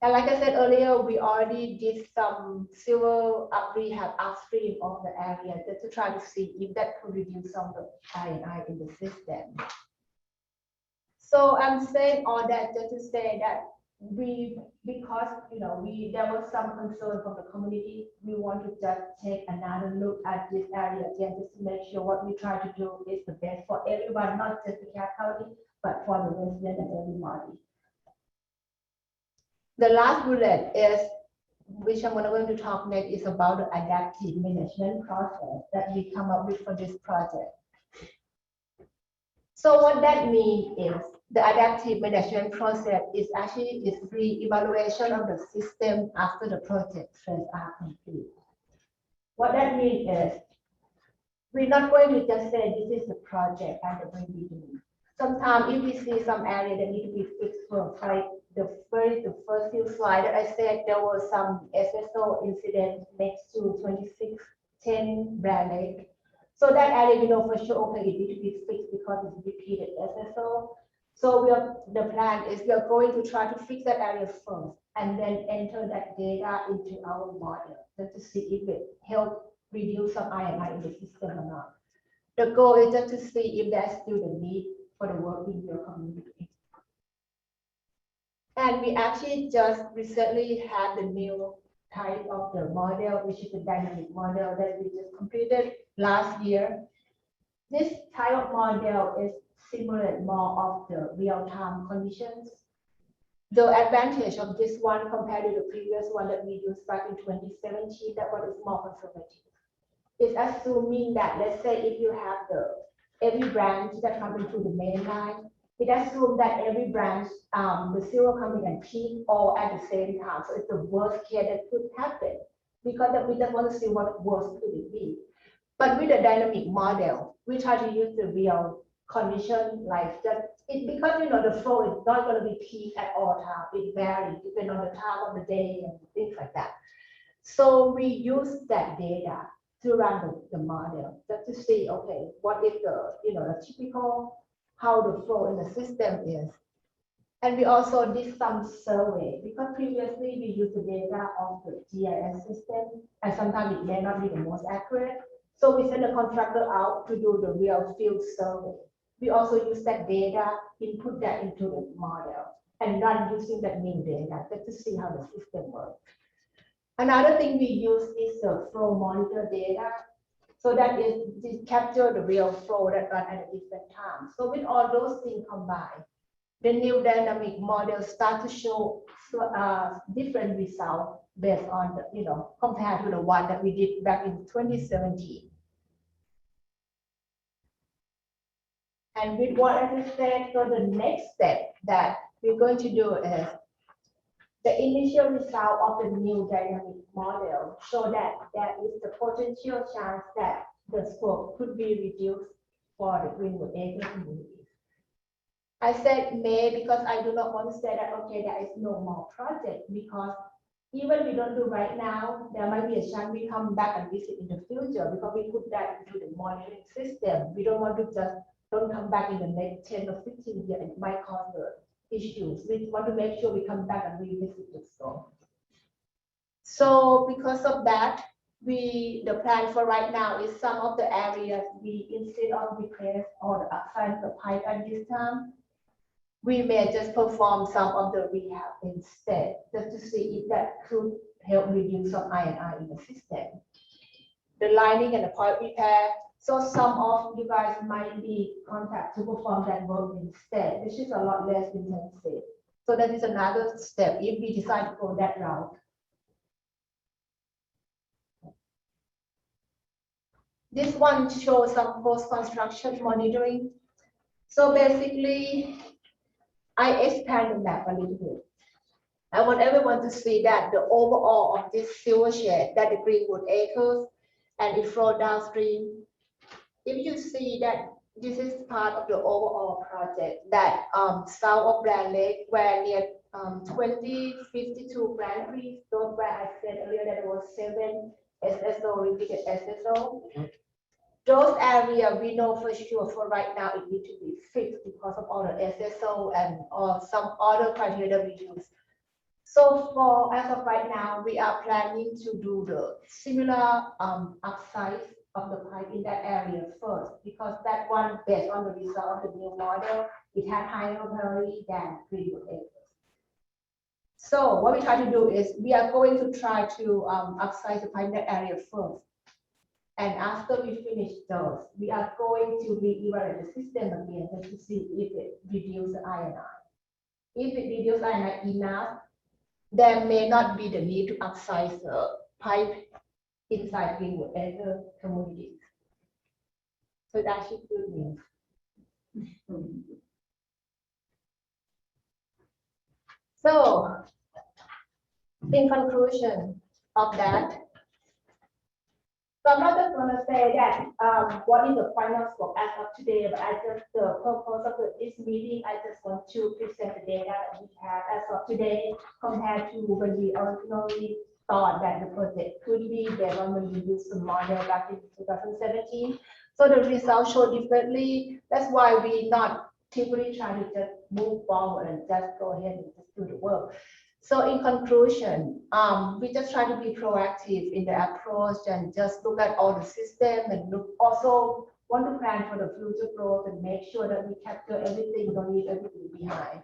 And like I said earlier, we already did some civil rehab upstream of the area just to try to see if that could reduce some of the I in the system. So I'm saying all that just to say that because there was some concern from the community, we want to just take another look at this area again, just to make sure what we try to do is the best for everyone, not just the DeKalb County, but for the resident and everybody. The last bullet is, which I'm going to talk next, is about the adaptive management process that we come up with for this project. So what that means is the adaptive management process is actually is re-evaluation of the system after the project phase are complete. What that means is we're not going to just say this is the project at the very beginning. Sometimes if we see some area that need to be fixed first, like the first few slides that I said, there was some SSO incident next to 2610 Brand Lake. So that area, we know for sure, okay, it needs to be fixed because it's repeated SSO. So the plan is we are going to try to fix that area first and then enter that data into our model just to see if it helps reduce some INI in the system or not. The goal is just to see if there's still the need for the work in your community. And we actually just recently had the new type of the model, which is the dynamic model that we just completed last year. This type of model is simulate more of the real-time conditions. The advantage of this one compared to the previous one that we used back in 2017, that one is more conservative. It's assuming that, let's say if you have every branch that comes into the main line, it assumes that every branch, the zero coming and peak all at the same time. So it's the worst case that could happen because we just want to see what worst could it be. But with the dynamic model, we try to use the real condition, like that because the flow is not going to be peak at all times. It varies depending on the time of the day and things like that. So we use that data to run the model just to see, okay, what is the typical how the flow in the system is. And we also did some survey because previously we used the data of the GIS system and sometimes it may not be the most accurate. So we send a contractor out to do the real field survey. We also use that data, input that into the model and run using that new data just to see how the system works. Another thing we use is the flow monitor data. So that is to capture the real flow that run at a different time. So with all those things combined, the new dynamic model start to show different results based on compared to the one that we did back in 2017. And with what I just said, so the next step that we're going to do is the initial result of the new dynamic model show that there is the potential chance that the scope could be reduced for the Greenwood area communities. I said may because I do not want to say that, okay, there is no more project, because even we don't do right now, there might be a chance we come back and visit in the future because we put that into the monitoring system. We don't want to just don't come back in the next 10 or 15 years, it might cause the issues. We want to make sure we come back and revisit the scope. So because of that, the plan for right now is some of the areas we instead of replace or assign the pipe at this time, we may just perform some of the rehab instead, just to see if that could help reduce some INI in the system. The lining and the pipe repair. So some of you guys might be contacted to perform that work instead, which is a lot less intensive. So that is another step if we decide to go that route. This one shows some post-construction monitoring. So basically, I expand the map a little bit. I want everyone to see that the overall of this silver shade, that the Greenwood acres, and it flow downstream. If you see that this is part of the overall project, that south of Brand Lake, where near 2052 Grand Prix, those where I said earlier that there was 7 SSO, repeated SSO. those area we know for sure for right now it need to be fixed because of all the SSO and or some other criteria we use. So for as of right now, we are planning to do the similar upsize of the pipe in that area first, because that one based on the result of the new model, it had higher recovery than Greenwood acres. So what we try to do is we are going to try to upsize the pipe in that area first. And after we finish those, we are going to re-evaluate the system again just to see if it reduces the INI. If it reduces INI enough, there may not be the need to upsize the pipe inside Greenwood acre communities. So that's good news. So, in conclusion of that, so I'm not just going to say that what is the final scope as of today, but I just, the purpose of this meeting, I just want to present the data that we have as of today compared to when we originally thought that the project could be there when we used the model back in 2017. So the results show differently. That's why we not typically try to just move forward and just go ahead and just do the work. So in conclusion, we just try to be proactive in the approach and just look at all the system and look also want to plan for the future growth and make sure that we capture everything, don't leave everything behind.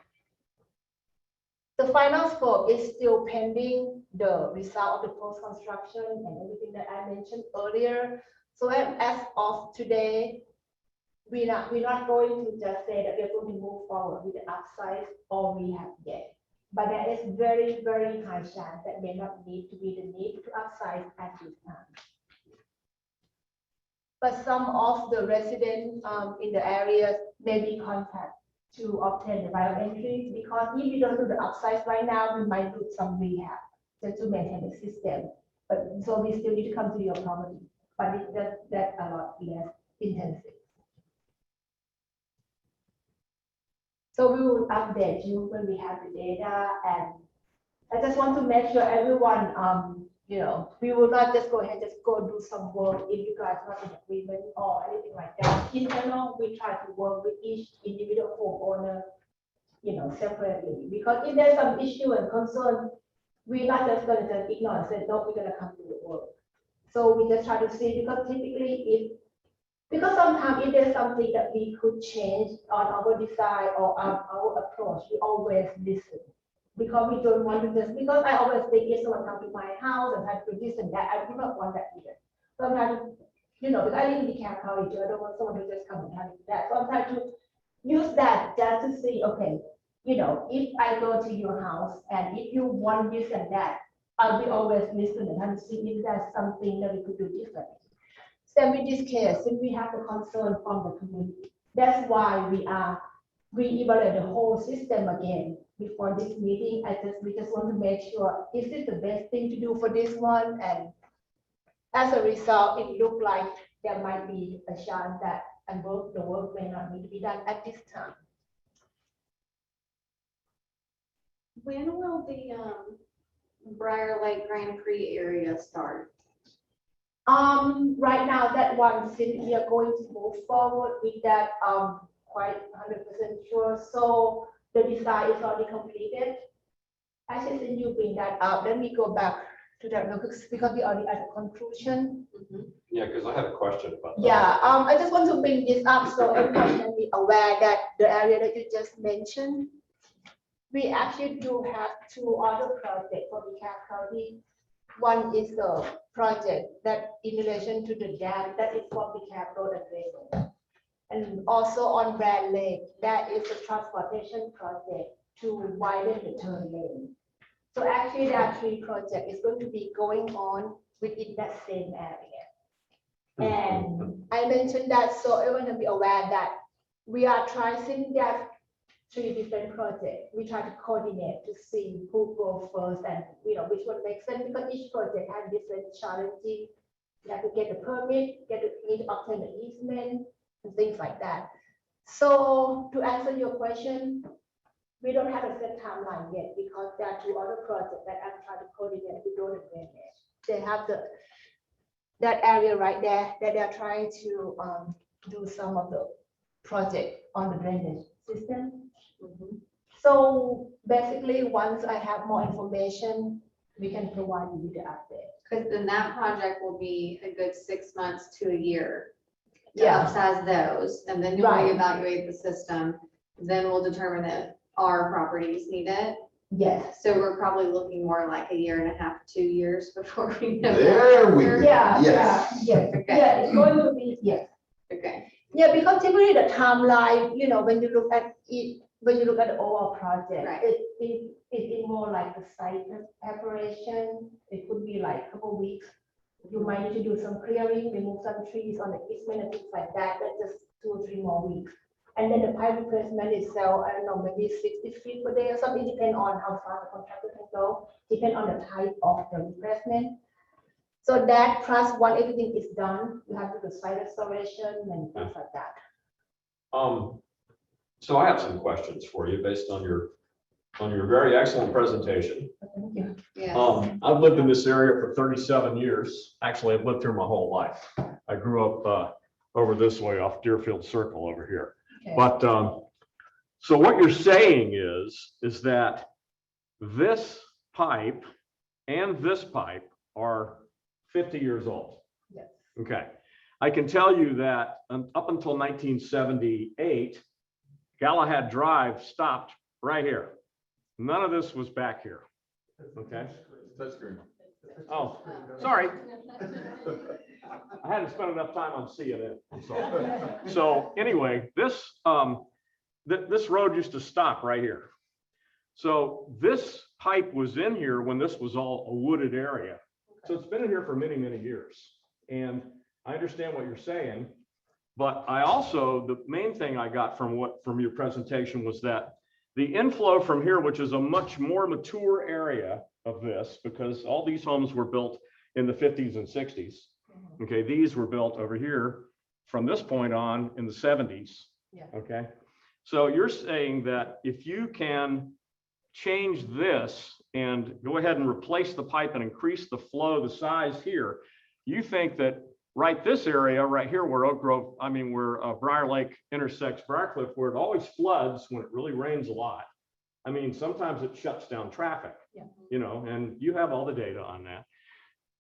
The final scope is still pending the result of the post-construction and everything that I mentioned earlier. So as of today, we're not going to just say that we're going to move forward with the upsize or we have yet. But there is very, very high chance that may not need to be the need to upsize at this time. But some of the residents in the area may be contacted to obtain the bio entries, because if we don't do the upsize right now, we might do some rehab just to maintain the system. But so we still need to come to your property, but it's just that a lot less intensive. So we will update you when we have the data, and I just want to make sure everyone, we will not just go ahead and just go do some work if you guys are not in agreement or anything like that. In general, we try to work with each individual homeowner, separately, because if there's some issue and concern, we're not just going to just ignore and say, no, we're going to come to the work. So we just try to see, because typically because sometimes if there's something that we could change on our design or on our approach, we always listen. Because we don't want to just, because I always think if someone comes to my house and has to do this and that, I do not want that either. So I'm trying to, because I live in DeKalb County, I don't want someone to just come and have that. So I'm trying to use that just to see, okay, if I go to your house and if you want this and that, I'll be always listening and see if there's something that we could do differently. Same with this case, since we have the concern from the community. That's why we are re-evaluate the whole system again before this meeting. We just want to make sure, is this the best thing to do for this one? And as a result, it looked like there might be a chance that the work may not need to be done at this time. When will the Briar Lake Grand Prix area start? Right now, that one, since we are going to move forward with that, quite 100% sure. So the design is already completed. Actually, since you bring that up, let me go back to that because we already at the conclusion. Yeah, because I had a question about that. Yeah, I just want to bring this up so everyone can be aware that the area that you just mentioned, we actually do have two other projects for DeKalb County. One is the project that in relation to the dam that is for DeKalb Road and Greenwood. And also on Brand Lake, that is a transportation project to widen the turn lane. So actually there are three projects. It's going to be going on within that same area. And I mentioned that so everyone can be aware that we are trying, since there are three different projects, we try to coordinate to see who go first and which one makes sense, because each project has different challenges. You have to get the permit, need to obtain the easement, and things like that. So to answer your question, we don't have a set timeline yet because there are two other projects that I'm trying to coordinate with Road and Drainage. They have that area right there that they're trying to do some of the project on the drainage system. So basically, once I have more information, we can provide you with the update. Because then that project will be a good 6 months to a year to Yeah. upsize those, and then you'll Right. reevaluate the system. Then we'll determine if our properties need it. Yes. So we're probably looking more like a year and a half, 2 years before we know. There we go. Yeah, Yes. yes, Okay. yeah, it's going to be, yes. Okay. Yeah, because typically the timeline, when you look at it, when you look at the overall project, Right. it more like the site preparation. It could be like a couple weeks. You might need to do some clearing, remove some trees on the easement and things like that. That's just 2 or 3 more weeks. And then the pipe replacement itself, I don't know, maybe 60 feet per day or something, depend on how far the contractor can go, depend on the type of the replacement. So that plus once everything is done, you have to do site restoration and things like that. So I have some questions for you based on your very excellent presentation. Thank you. Yes. I've lived in this area for 37 years. Actually, I've lived here my whole life. I grew up over this way off Deerfield Circle over here. Okay. But so what you're saying is that this pipe and this pipe are 50 years old. Yes. Okay. I can tell you that up until 1978, Galahad Drive stopped right here. None of this was back here. Okay. Touchscreen. Oh, sorry. I hadn't spent enough time on CNN. So anyway, this road used to stop right here. So this pipe was in here when this was all a wooded area. So it's been in here for many, many years. And I understand what you're saying, but I also, the main thing I got from your presentation was that the inflow from here, which is a much more mature area of this, because all these homes were built in the 50s and 60s. Okay, these were built over here from this point on in the 70s. Yeah. Okay, so you're saying that if you can change this and go ahead and replace the pipe and increase the flow, the size here, you think that right this area right here where Oak Grove, where Briar Lake intersects Briarcliff, where it always floods when it really rains a lot. Sometimes it shuts down traffic, and you have all the data on that.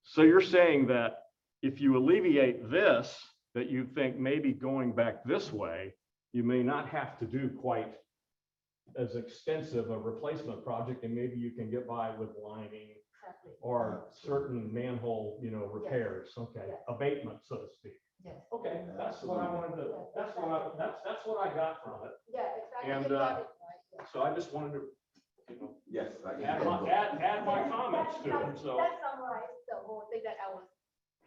So you're saying that if you alleviate this, that you think maybe going back this way, you may not have to do quite as extensive a replacement project, and maybe you can get by with lining Exactly. or certain manhole, repairs, okay, Yes. abatement, so to speak. Yes. Okay, that's what I wanted to, that's what I got from it. Yeah, exactly. And, You got it right, yeah. So I just wanted to, Yes. add my comments to it, so. That summarized the whole thing that I was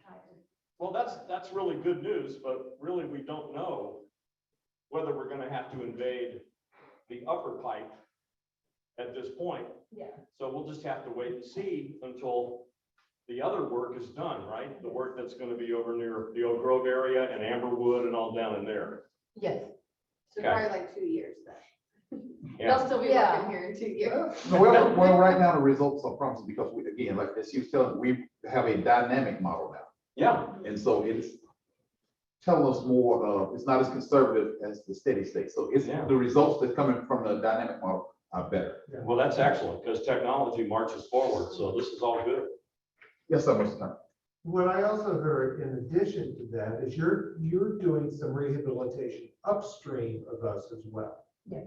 trying to. Well, that's really good news, but really we don't know whether we're gonna have to invade the upper pipe at this point. Yeah. So we'll just have to wait and see until the other work is done, right? The work that's gonna be over near the Oak Grove area and Amberwood and all down in there. Yes. So Okay. probably like 2 years then. Yeah. They'll still be Yeah. working here in 2 years. No, well, right now, the results are promising because we, again, like as you said, we have a dynamic model now. Yeah, And so it's telling us more, it's not as conservative as the steady state. So it's Yeah. the results that coming from the dynamic model are better. well, that's excellent because technology marches forward, so this is all good. Yes, sir, Mr. Turner. What I also heard in addition to that is you're doing some rehabilitation upstream of us as well. Yeah.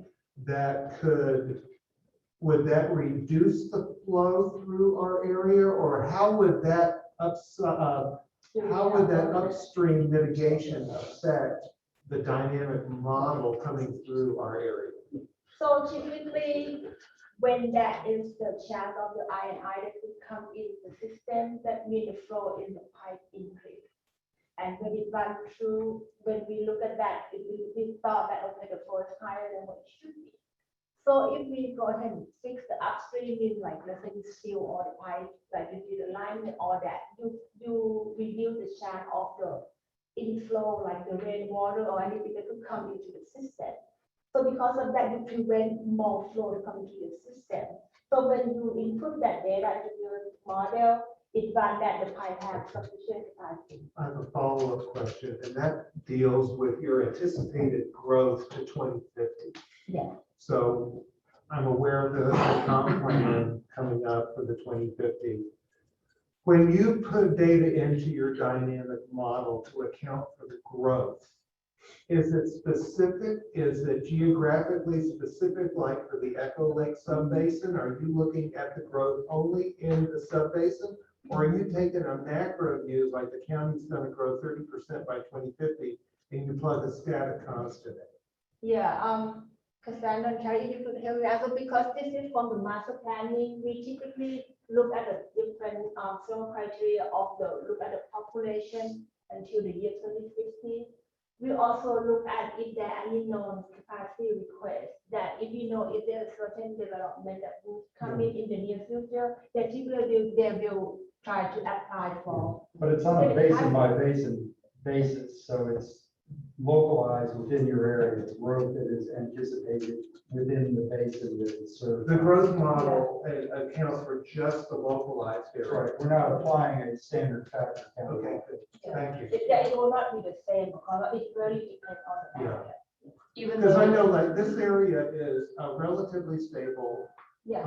Would that reduce the flow through our area, or how would that upstream mitigation affect the dynamic model coming through our area? So typically, when that is the chance of the I&I that could come in the system, that means the flow in the pipe increase. And when it runs through, when we look at that, we thought that, okay, the flow is higher than what it should be. So if we go ahead and fix the upstream, means like, let's say you seal all the pipe, like you do the line and all that, you reduce the chance of the inflow, like the rainwater or anything that could come into the system. So because of that, you prevent more flow to come into the system. So when you input that data into your model, advance that the pipe have sufficient capacity. I have a follow-up question, and that deals with your anticipated growth to 2050. Yeah. So I'm aware of the comp plan coming up for the 2050. When you put data into your dynamic model to account for the growth, is it specific? Is it geographically specific, like for the Echo Lake subbasin? Are you looking at the growth only in the subbasin? Or are you taking a macro view, like the county's gonna grow 30% by 2050, and you plug a static constant in? Yeah, Cassandra and Carrie, you could help me also because this is from the master planning. We typically look at the different film criteria of look at the population until the year 2050. We also look at if there are any known capacity requests, that if you know if there's certain development that will come in the near future, that typically they will try to apply for. But it's on a basin by basin basis, so it's localized within your area, the growth that is anticipated within the basin that is served. The growth model accounts for just the localized That's area. right, we're not applying a standard factor. Okay, good. Thank you. It will not be the same because it really depends on the Yeah. area. Even Because I though, know like this area is a relatively stable, Yeah,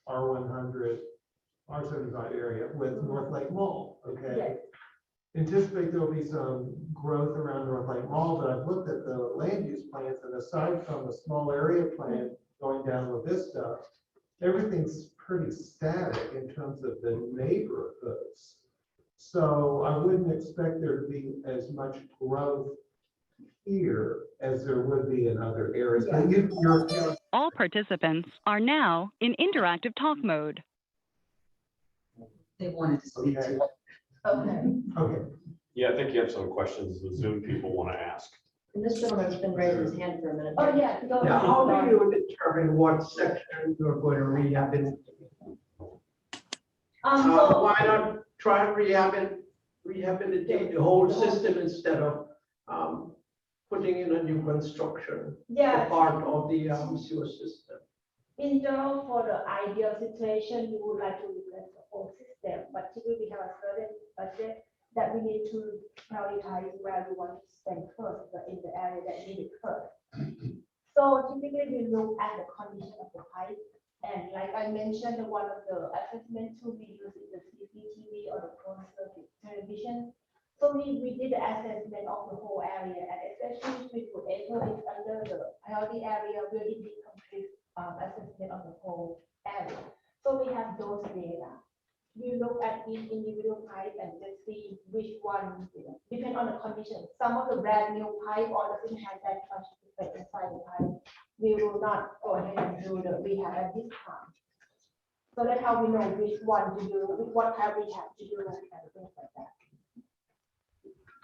R100, R75 area with North Lake Mall, okay? yes, Anticipate there'll be some growth around North Lake Mall, but I've looked at the land use plans, and aside from the small area plan going down La Vista, everything's pretty static in terms of the neighborhoods. So I wouldn't expect there to be as much growth here as there would be in other areas. But you're All participants are now in interactive talk mode. They wanted to speak okay. to. okay. Okay. Yeah, I think you have some questions the Zoom people want to ask. and this gentleman's been raising his hand for a minute. Oh, yeah. go Now, ahead. how do you determine what section you're going to rehab in? So, Why not try and rehabilitate the whole system instead of putting in a new construction? yeah, Part of the sewer system. in general, for the ideal situation, you would like to replace the whole system, but typically we have a certain budget that we need to prioritize where we want to spend first, but in the area that need it first. So typically we look at the condition of the pipe, and like I mentioned, one of the assessment tools we use is the CCTV or the closed circuit television. So we did the assessment of the whole area, and especially Greenwood Acre is under the priority area where it did complete assessment of the whole area. So we have those data. We look at each individual pipe and just see which one, depend on the condition. Some of the brand new pipe or the thing pipe that transported inside the pipe, we will not go ahead and do the rehab at this time. So that's how we know which one to do, what type we have to do, and things like that.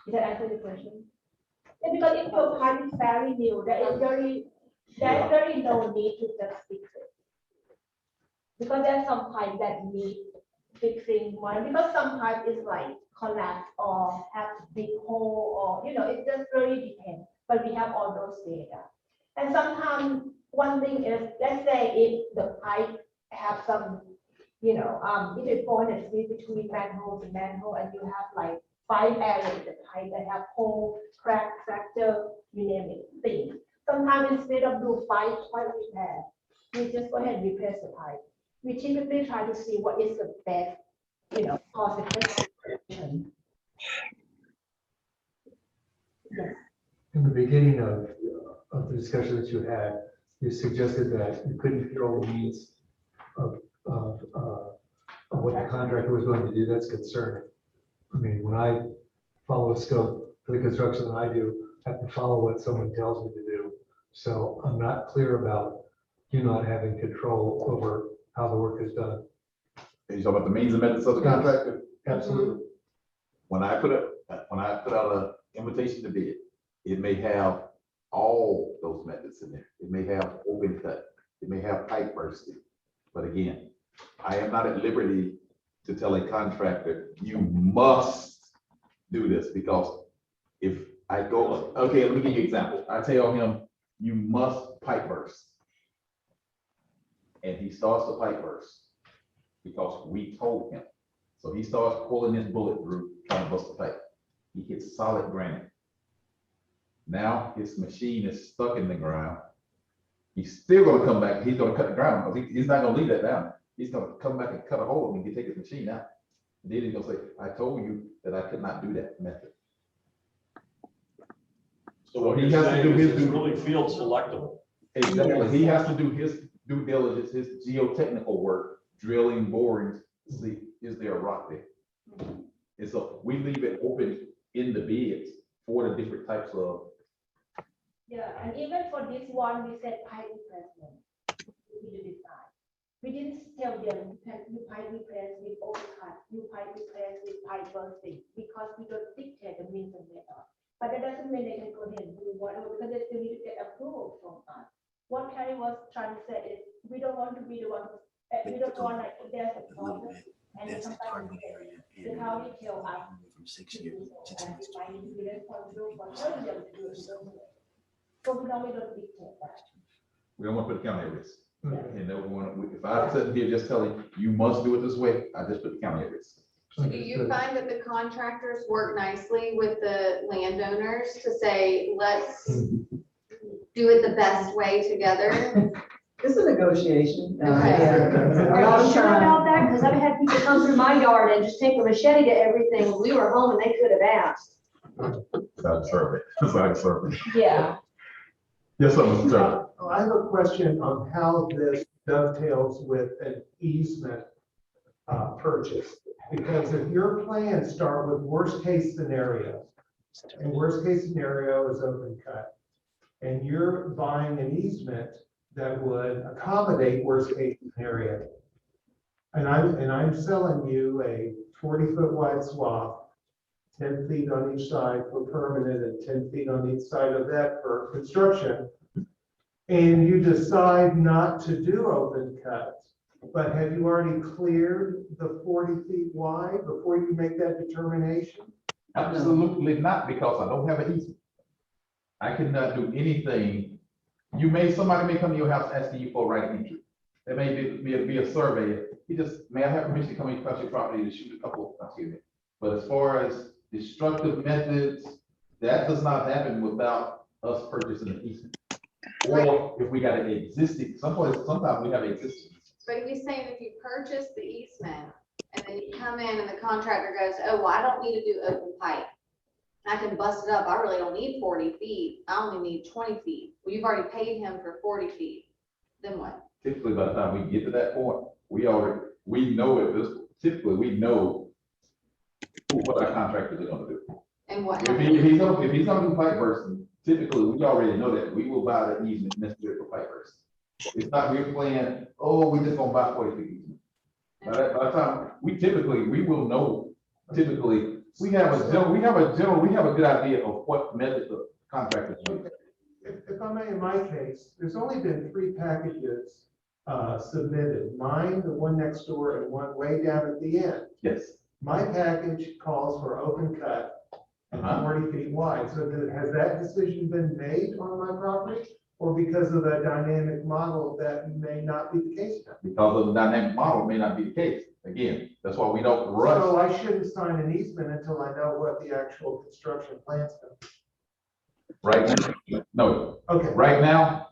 Did that answer the question? Yeah, because if your pipe is very new, there's very no need to just fix it. Because there's some pipe that need fixing more, because some pipe is like collapse or have big hole, or it just really depends. But we have all those data. And sometimes one thing is, let's say if the pipe have some, if it's 400 feet between manhole to manhole, and you have like 5 areas in the pipe that have hole, crack, fracture, you name it, things. Sometimes instead of do 5 pipe repair, we just go ahead and replace the pipe. We typically try to see what is the best, cost-effective solution. Yes. In the beginning of the discussion that you had, you suggested that you couldn't control the needs of what the contractor was going to do. That's concerning. I mean, when I follow a scope for the construction that I do, I have to follow what someone tells me to do. So I'm not clear about you not having control over how the work is done. And you talk about the means and methods of the contractor? Absolutely. When I put out an invitation to bid, it may have all those methods in there. It may have open cut, it may have pipe bursting. But again, I am not at liberty to tell a contractor, you must do this, because if I go, okay, let me give you an example. I tell him, you must pipe burst. And he starts the pipe burst because we told him. So he starts pulling his bullet through, trying to bust the pipe. He hits solid granite. Now his machine is stuck in the ground. He's still gonna come back, he's gonna cut the ground, because he's not gonna leave that down. He's gonna come back and cut a hole and take his machine out. And then he's gonna say, I told you that I could not do that method. So what he you're has to saying do is his it's due- really field selectable. Exactly, he has to do his due diligence, his geotechnical work, drilling, borings, to see, is there a rock there? And so we leave it open in the bids for the different types of. Yeah, and even for this one, we said pipe replacement. We did the design. We didn't tell them, you pipe replace with overcut, you pipe replace with pipe bursting, because we don't dictate the means and method. But that doesn't mean they can go ahead and do whatever, because they still need to get approval from us. What Carrie was trying to say is, we don't want to be the one, we don't want like, if there's a problem, and they come back and say, the county tell us. to do so, and we might need to be responsible for telling them to do it. So we normally don't dictate that. We don't want to put the county at risk. And no one, if I sit here just telling you must do it this way, I just put the county at risk. Do you find that the contractors work nicely with the landowners to say, let's do it the best way together? It's a negotiation. Okay. Are you sure about that? Because I've had people come through my yard and just take a machete to everything. We were home and they could have asked. It's not a survey. It's not a survey. Yeah. Yes, sir, Mr. Turner. I have a question on how this dovetails with an easement purchase. Because if your plans start with worst case scenario, and worst case scenario is open cut, and you're buying an easement that would accommodate worst case scenario. And I'm selling you a 40-foot wide swath, 10 feet on each side for permanent and 10 feet on each side of that for construction. And you decide not to do open cut, but have you already cleared the 40 feet wide before you make that determination? Absolutely not, because I don't have an easement. I cannot do anything. Somebody may come to your house asking you for a right of entry. There may be a surveyor. May I have permission to come across your property to shoot a couple of, excuse me. But as far as destructive methods, that does not happen without us purchasing an easement. Or if we got an existing, sometimes we have existing. But he's saying if you purchase the easement and then you come in and the contractor goes, oh, well, I don't need to do open pipe. I can bust it up. I really don't need 40 feet. I only need 20 feet. Well, you've already paid him for 40 feet. Then what? Typically, by the time we get to that point, we know typically we know what our contractors are gonna do. And what? If he's gonna do pipe bursting, typically, we already know that we will buy the easement necessary for pipe bursting. It's not we're playing, oh, we just gonna buy 40 feet easement. By the time, we will know, typically, we have a good idea of what method the contractors use. If I may, in my case, there's only been 3 packages submitted. Mine, the one next door, and one way down at the end. Yes. My package calls for open cut and 40 feet wide. So has that decision been made on my property? Or because of the dynamic model, that may not be the case now? Because of the dynamic model may not be the case. Again, that's why we don't rush. So I shouldn't sign an easement until I know what the actual construction plans are. Right now, no. Okay. Right now,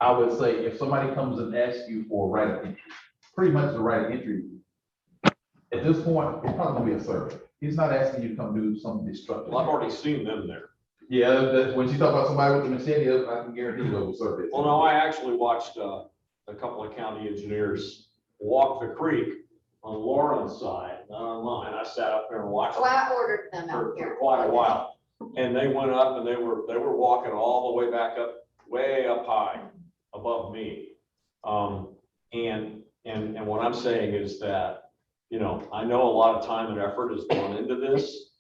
I would say if somebody comes and asks you for a right of entry, pretty much the right of entry, at this point, it's probably gonna be a survey. He's not asking you to come do something destructive. Well, I've already seen them there. Yeah, when you talk about somebody with a machete, I can guarantee you those surveys. Well, no, I actually watched a couple of county engineers walk the creek on Lauren's side, not on mine. I sat up there and watched Well, I ordered them out for here. quite a while. And they went up and they were walking all the way back up, way up high above me. And what I'm saying is that, you know, I know a lot of time and effort has gone into this.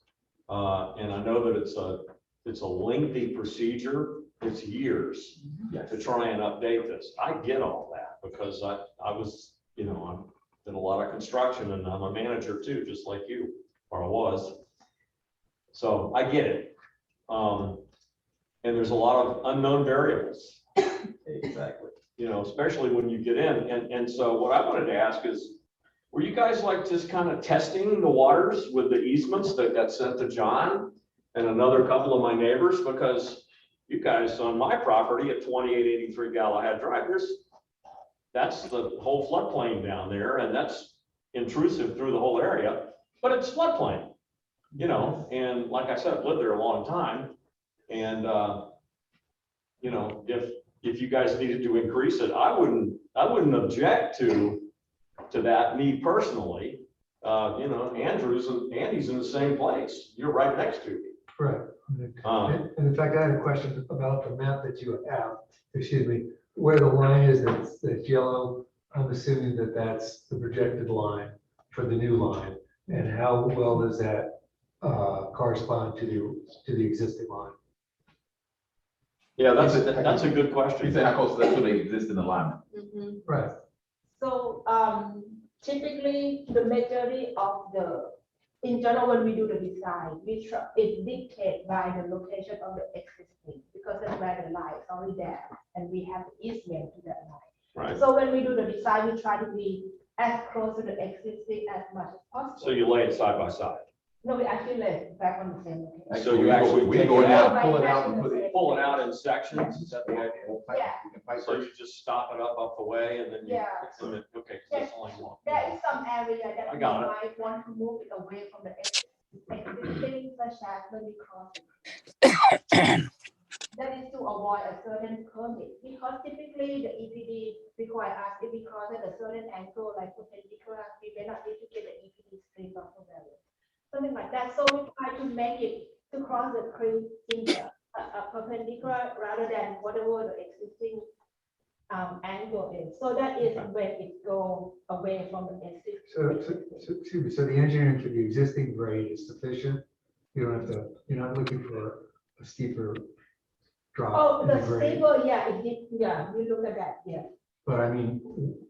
And I know that it's a lengthy procedure. It's years to try and update this. I get all that because I was, you know, I did a lot of construction and I'm a manager too, just like you, or I was. So I get it. And there's a lot of unknown variables. Exactly. You know, especially when you get in. And so what I wanted to ask is, were you guys like just kind of testing the waters with the easements that got sent to John and another couple of my neighbors? Because you guys on my property at 2883 Galahad Drive, that's the whole floodplain down there, and that's intrusive through the whole area, but it's floodplain, you know, and like I said, I've lived there a long time. And, you know, if you guys needed to increase it, I wouldn't object to that, me personally. You know, Andy's in the same place. You're right next to me. Right. And in fact, I had a question about the map that you have, excuse me, where the line is that's yellow. I'm assuming that that's the projected line for the new line. And how well does that correspond to the existing line? Yeah, that's a good question. You say how close is that to the existing alignment? Right. So typically, the majority of in general, when we do the design, it's dictated by the location of the existing, because that's where the line is already there, and we have the easement to that line. Right. So when we do the design, we try to be as close to the existing as much as possible. So you lay it side by side. No, we actually lay it back on the same location. So you actually we take go it in out, there, pull it out and put it. pull it out in sections. Is that the idea? Yeah. We can pipe So it. you just stop it up the way and then you, Yeah. okay, because it's only one. There is some area that I we got it. might want to move it away from the existing, such as when we cross it. That is to avoid a certain permit, because typically the EPD require us, if we cross at a certain angle, like perpendicular, we may not need to get the EPD street or something like that. So we try to make it to cross the creek in the perpendicular rather than whatever the existing angle is. So that is when it go away from the existing. Excuse me, so the engineering for the existing grade is sufficient? You don't have to, you're not looking for a steeper drop Oh, in the the grade? stable, yeah, it did, yeah, you look at that, yeah. But I mean,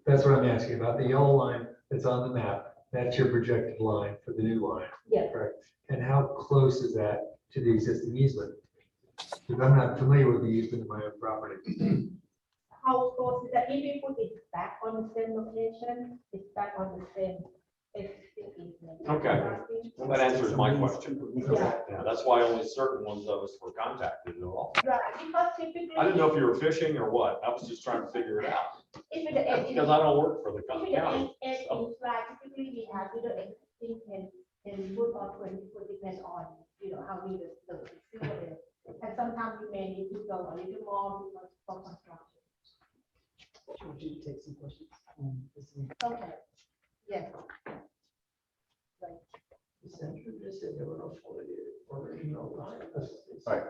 that's what I'm asking about. The yellow line that's on the map, that's your projected line for the new line. Yeah. Correct. And how close is that to the existing easement? Because I'm not familiar with the easement in my own property. How close is that? If you put it back on the same location, it's back on the same existing easement. Okay. Well, that answers my question. Yeah. Yeah, that's why only certain ones of us were contacted at all. Right, because typically. I didn't know if you were fishing or what. I was just trying to figure it out. If the edge is. Because I don't work for the If county. the edge is flat, typically we have either existing and wood or 20-foot, depends on, you know, how we the seal is. And sometimes we may need to go a little more because for construction. Would you take some questions? Okay, yes. Just said there were no original lines. Right.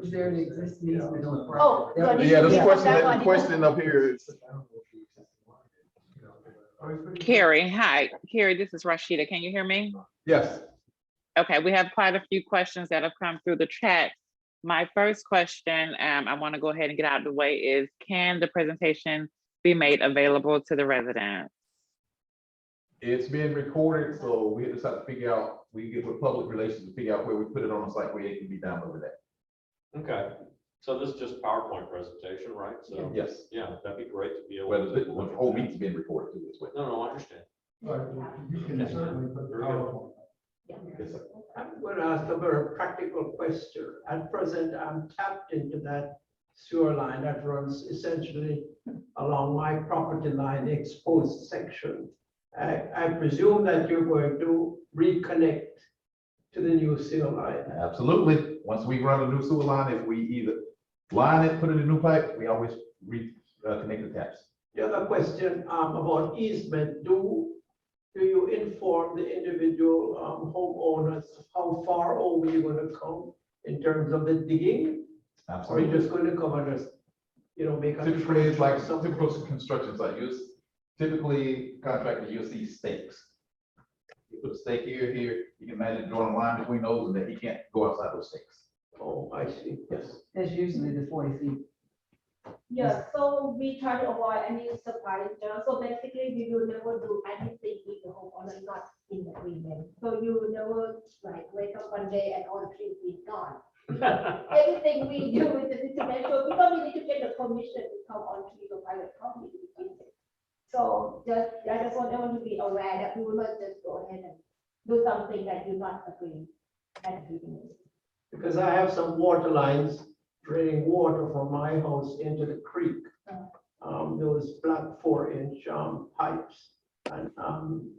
Is there an existing easement on the Oh, property? Yeah, this Yeah. question, the question up here is, Carrie, hi. Carrie, this is Rashida. Can you hear me? yes, Okay, we have quite a few questions that have come through the chat. My first question, I want to go ahead and get out of the way is, can the presentation be made available to the residents? it's being recorded, so we just have to figure out, we get with public relations to figure out where we put it on the site where it can be downloaded at. Okay. So this is just PowerPoint presentation, right? So, Yes, yeah, that'd be great to be able whether to. the whole meeting's being recorded too as well. No, I understand. You can certainly put the PowerPoint. Yes, sir. I'm going to ask a very practical question. At present, I'm tapped into that sewer line that runs essentially along my property line, the exposed section. I presume that you're going to reconnect to the new sewer line. Absolutely. Once we run a new sewer line, if we either line it, put in a new pipe, we always connect the taps. The other question about easement, do you inform the individual homeowners how far over you're going to come in terms of the digging? Or are Absolutely. you just going to come and just, make a. Typically, it's like something? typical construction site, typically contractor, you'll see stakes. You put a stake here, you can imagine drawing a line between those and then he can't go outside those stakes. Oh, I see. Yes. That's usually the 40 feet. Yeah, so we try to avoid any surprise. So basically, we will never do anything if the homeowner is not in agreement. So you will never like wake up one day and all the trees be gone. Everything we do is to make sure, because we need to get the permission to come on to the private property to begin with. So I just want everyone to be aware that we will not just go ahead and do something that you not agree at the beginning. Because I have some water lines draining water from my house into the creek. Those black 4-inch pipes. And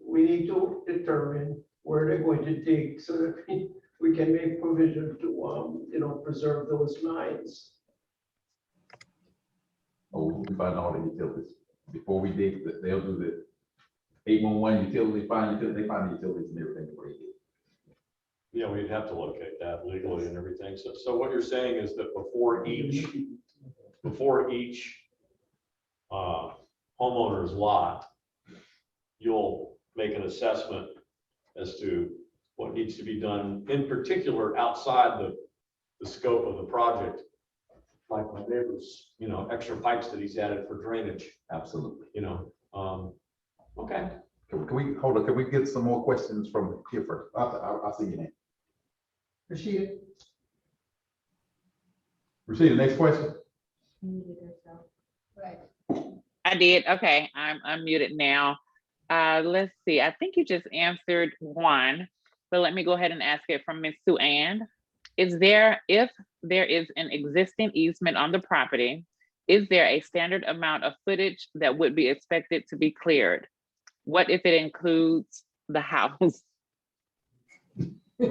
we need to determine where they're going to dig so that we can make provision to, preserve those lines. Oh, we find all the utilities. Before we dig, they'll do the 811 utility, they find the utilities and everything before they dig. Yeah, we'd have to locate that legally and everything. So what you're saying is that before each homeowner's lot, you'll make an assessment as to what needs to be done, in particular, outside the scope of the project. Like my neighbor's, extra pipes that he's added for drainage, Absolutely. Okay. Can we, hold on, can we get some more questions from here first? I'll see you next. Rashida? Rashida, next question. Right. I did. Okay, I'm unmuted now. Let's see. I think you just answered one, but let me go ahead and ask it from Ms. Sue Ann. If there is an existing easement on the property, is there a standard amount of footage that would be expected to be cleared? What if it includes the house? If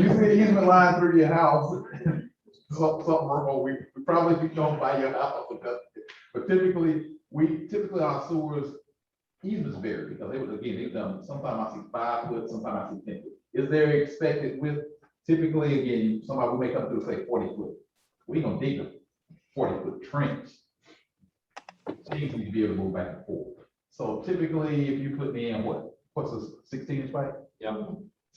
you see an easement line through your house, something wrong, we probably don't buy your house. But typically our sewers easements vary because they've done, sometimes I see 5 foot, sometimes I see 10 foot. Is there expected width? Typically, again, somebody will make up to say 40 foot. We ain't gonna dig a 40-foot trench. So you need to be able to move back and forth. So typically, if you put me in what's a 16-inch pipe? Yeah.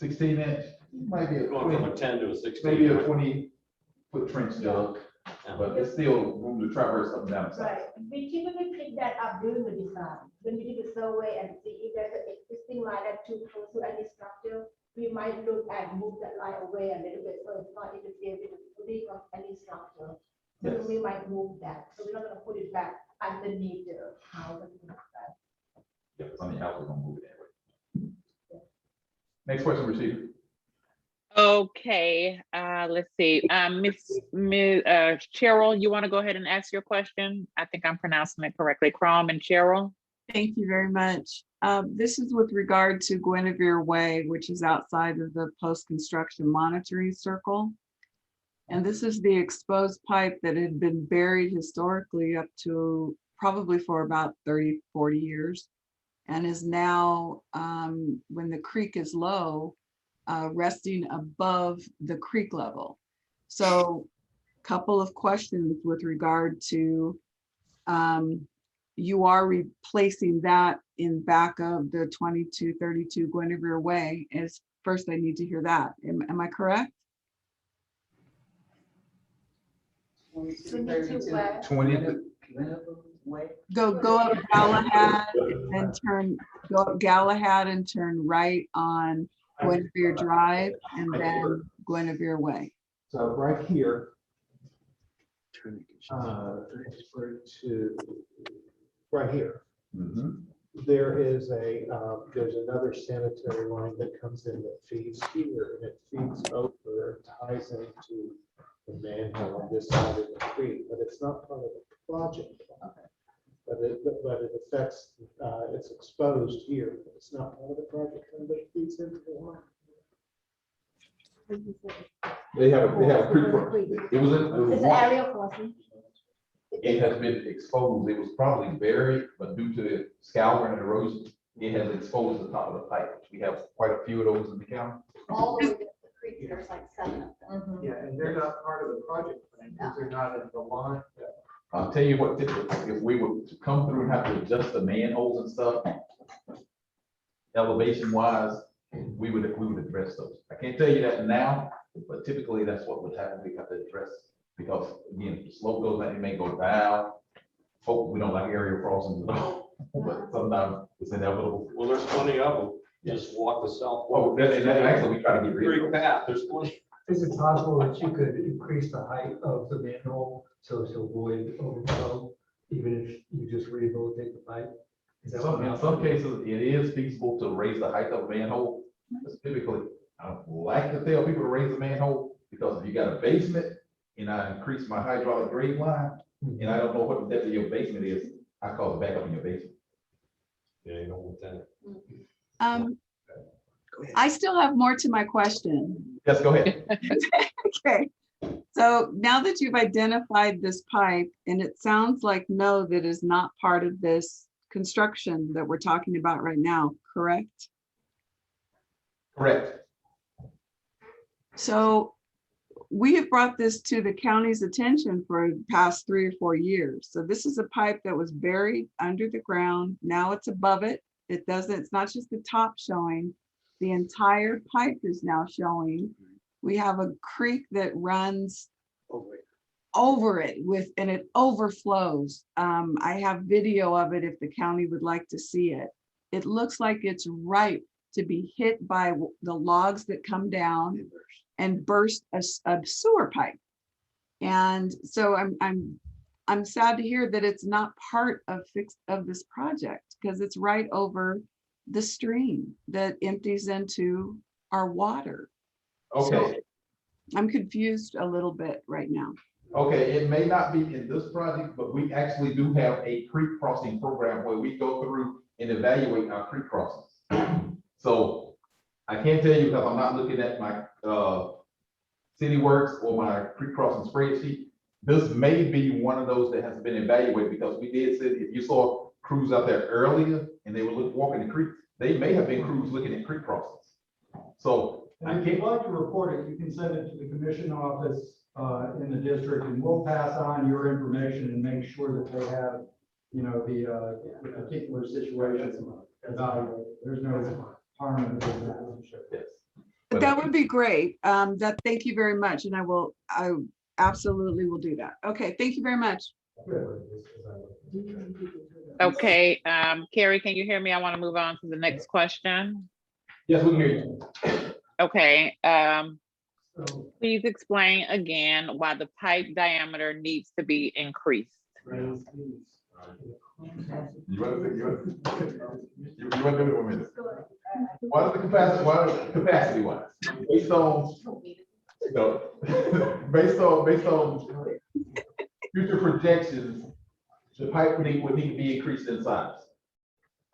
16-inch, might be a Going from a 10 to a 16. maybe a 20-foot trench dug, Yeah. but there's still room to traverse up and down the side. Right, we typically pick that up during the design, when we do the survey and see if there's an existing line that too close to any structure, we might look at move that line away a little bit, so it's not interfering with the building of any structure. So Yes. we might move that, so we're not gonna put it back underneath the house. And things like that. Yeah, on the house, we're gonna move it that way. Next question, Rashida. Okay, let's see. Ms. Cheryl, you want to go ahead and ask your question? I think I'm pronouncing it correctly. Crom and Cheryl. Thank you very much. This is with regard to Guinevere Way, which is outside of the post-construction monitoring circle. And this is the exposed pipe that had been buried historically up to probably for about 30, 40 years. And is now, when the creek is low, resting above the creek level. So couple of questions with regard to, you are replacing that in back of the 2232 Guinevere Way. Is first I need to hear that. Am I correct? 20. Go up Galahad and go up Galahad and turn right on Guinevere Drive and then Guinevere Way. So right here. Transfer to right here. Mhm. There is there's another sanitary line that comes in that feeds here and it feeds over and ties into the manhole on this side of the creek, but it's not part of the project. But it affects, it's exposed here, but it's not part of the project, but it feeds into the line. They have a creek. It was It's an area crossing. It has been exposed. It was probably buried, but due to the scouring and erosion, it has exposed the top of the pipe. We have quite a few of those in the county. All the way to the creek, there's like 7 of them. Yeah, and they're not part of the project plan, because they're not in the line. I'll tell you what, if we were to come through and have to adjust the manholes and stuff, elevation wise, we would address those. I can't tell you that now, but typically that's what would happen. We have to address, because again, if the slope goes down, it may go down. Hope we don't like area crossings at all, but sometimes it's inevitable. Well, there's plenty of them. Just walk the south. Oh, actually, we try to get rid of Creek them. path, there's plenty. Is it possible that you could increase the height of the manhole so to avoid overflow? even if you just rehabilitate the pipe? Is that In some cases, it is feasible to raise the height of a manhole. Typically, I don't like to tell people to raise a manhole, because if you got a basement and I increase my hydraulic grade line, and I don't know what the depth of your basement is, I cause a backup in your basement. Yeah, you don't want that. I still have more to my question. Yes, go ahead. Okay, so now that you've identified this pipe, and it sounds like no, that is not part of this construction that we're talking about right now, correct? Correct. So we have brought this to the county's attention for the past 3 or 4 years. So this is a pipe that was buried under the ground. Now it's above it. It's not just the top showing, the entire pipe is now showing. We have a creek that runs over it and it overflows. I have video of it if the county would like to see it. It looks like it's ripe to be hit by the logs that come down and burst a sewer pipe. And so I'm sad to hear that it's not part of this project, because it's right over the stream that empties into our water. Okay. So I'm confused a little bit right now. Okay, it may not be in this project, but we actually do have a creek crossing program where we go through and evaluate our creek crossings. So I can't tell you because I'm not looking at my city works or my creek crossing spreadsheet. This may be one of those that has been evaluated, because we did say, if you saw crews out there earlier and they were walking the creek, they may have been crews looking at creek crossings. So And if you'd like to report it, you can send it to the commission office in the district, and we'll pass on your information and make sure that they have, you know, the particular situation evaluated. There's no harm in doing that. yes. But that would be great. Thank you very much. And I absolutely will do that. Okay, thank you very much. Okay, Carrie, can you hear me? I want to move on to the next question. Yes, we can hear you. Okay, please explain again why the pipe diameter needs to be increased. You want to do it 1 minute? What are the capacity wise? Based on, based on future projections, the pipe would need to be increased in size.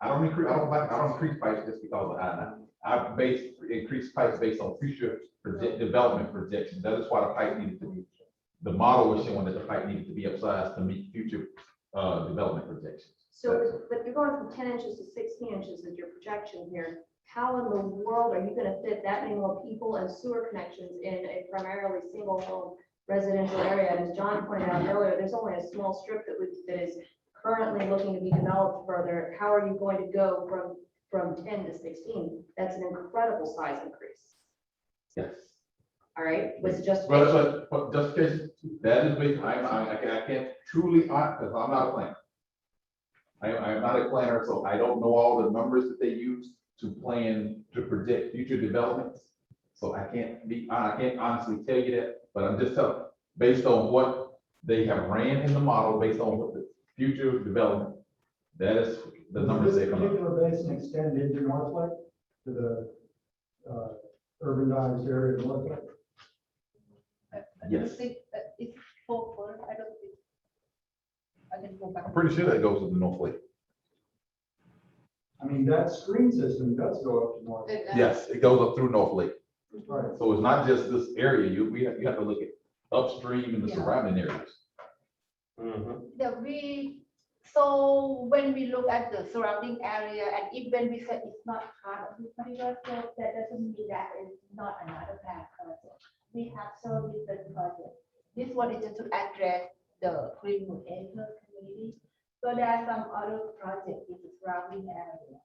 I don't increase pipes just because I increase pipes based on future development projections. That is why the pipe needed to be, the model was showing that the pipe needed to be upsized to meet future development projections. So, but you're going from 10 inches to 16 inches is your projection here. How in the world are you gonna fit that many more people and sewer connections in a primarily single home residential area? And as John pointed out earlier, there's only a small strip that is currently looking to be developed further. How are you going to go from 10 to 16? That's an incredible size increase. Yes. All right, with just. But justification, that is big. I can't truly, because I'm not a planner. I am not a planner, so I don't know all the numbers that they use to plan, to predict future developments. So I can't honestly tell you that, but I'm just telling, based on what they have ran in the model, based on what the future development, that is the numbers they come up. Does this particular basin extend into North Lake, to the urbanized area of North Lake? Yes. It's full, I don't think. I can go back. I'm pretty sure that goes to the North Lake. I mean, that screen system does go up to North Lake. Yes, it goes up through North Lake. Right. So it's not just this area, you have to look at upstream and the surrounding areas. So when we look at the surrounding area, and if when we say it's not part of this particular scope, that doesn't mean that it's not another bad project. We have so different projects. This one is just to address the Greenwood Acres community. So there are some other projects in the surrounding area.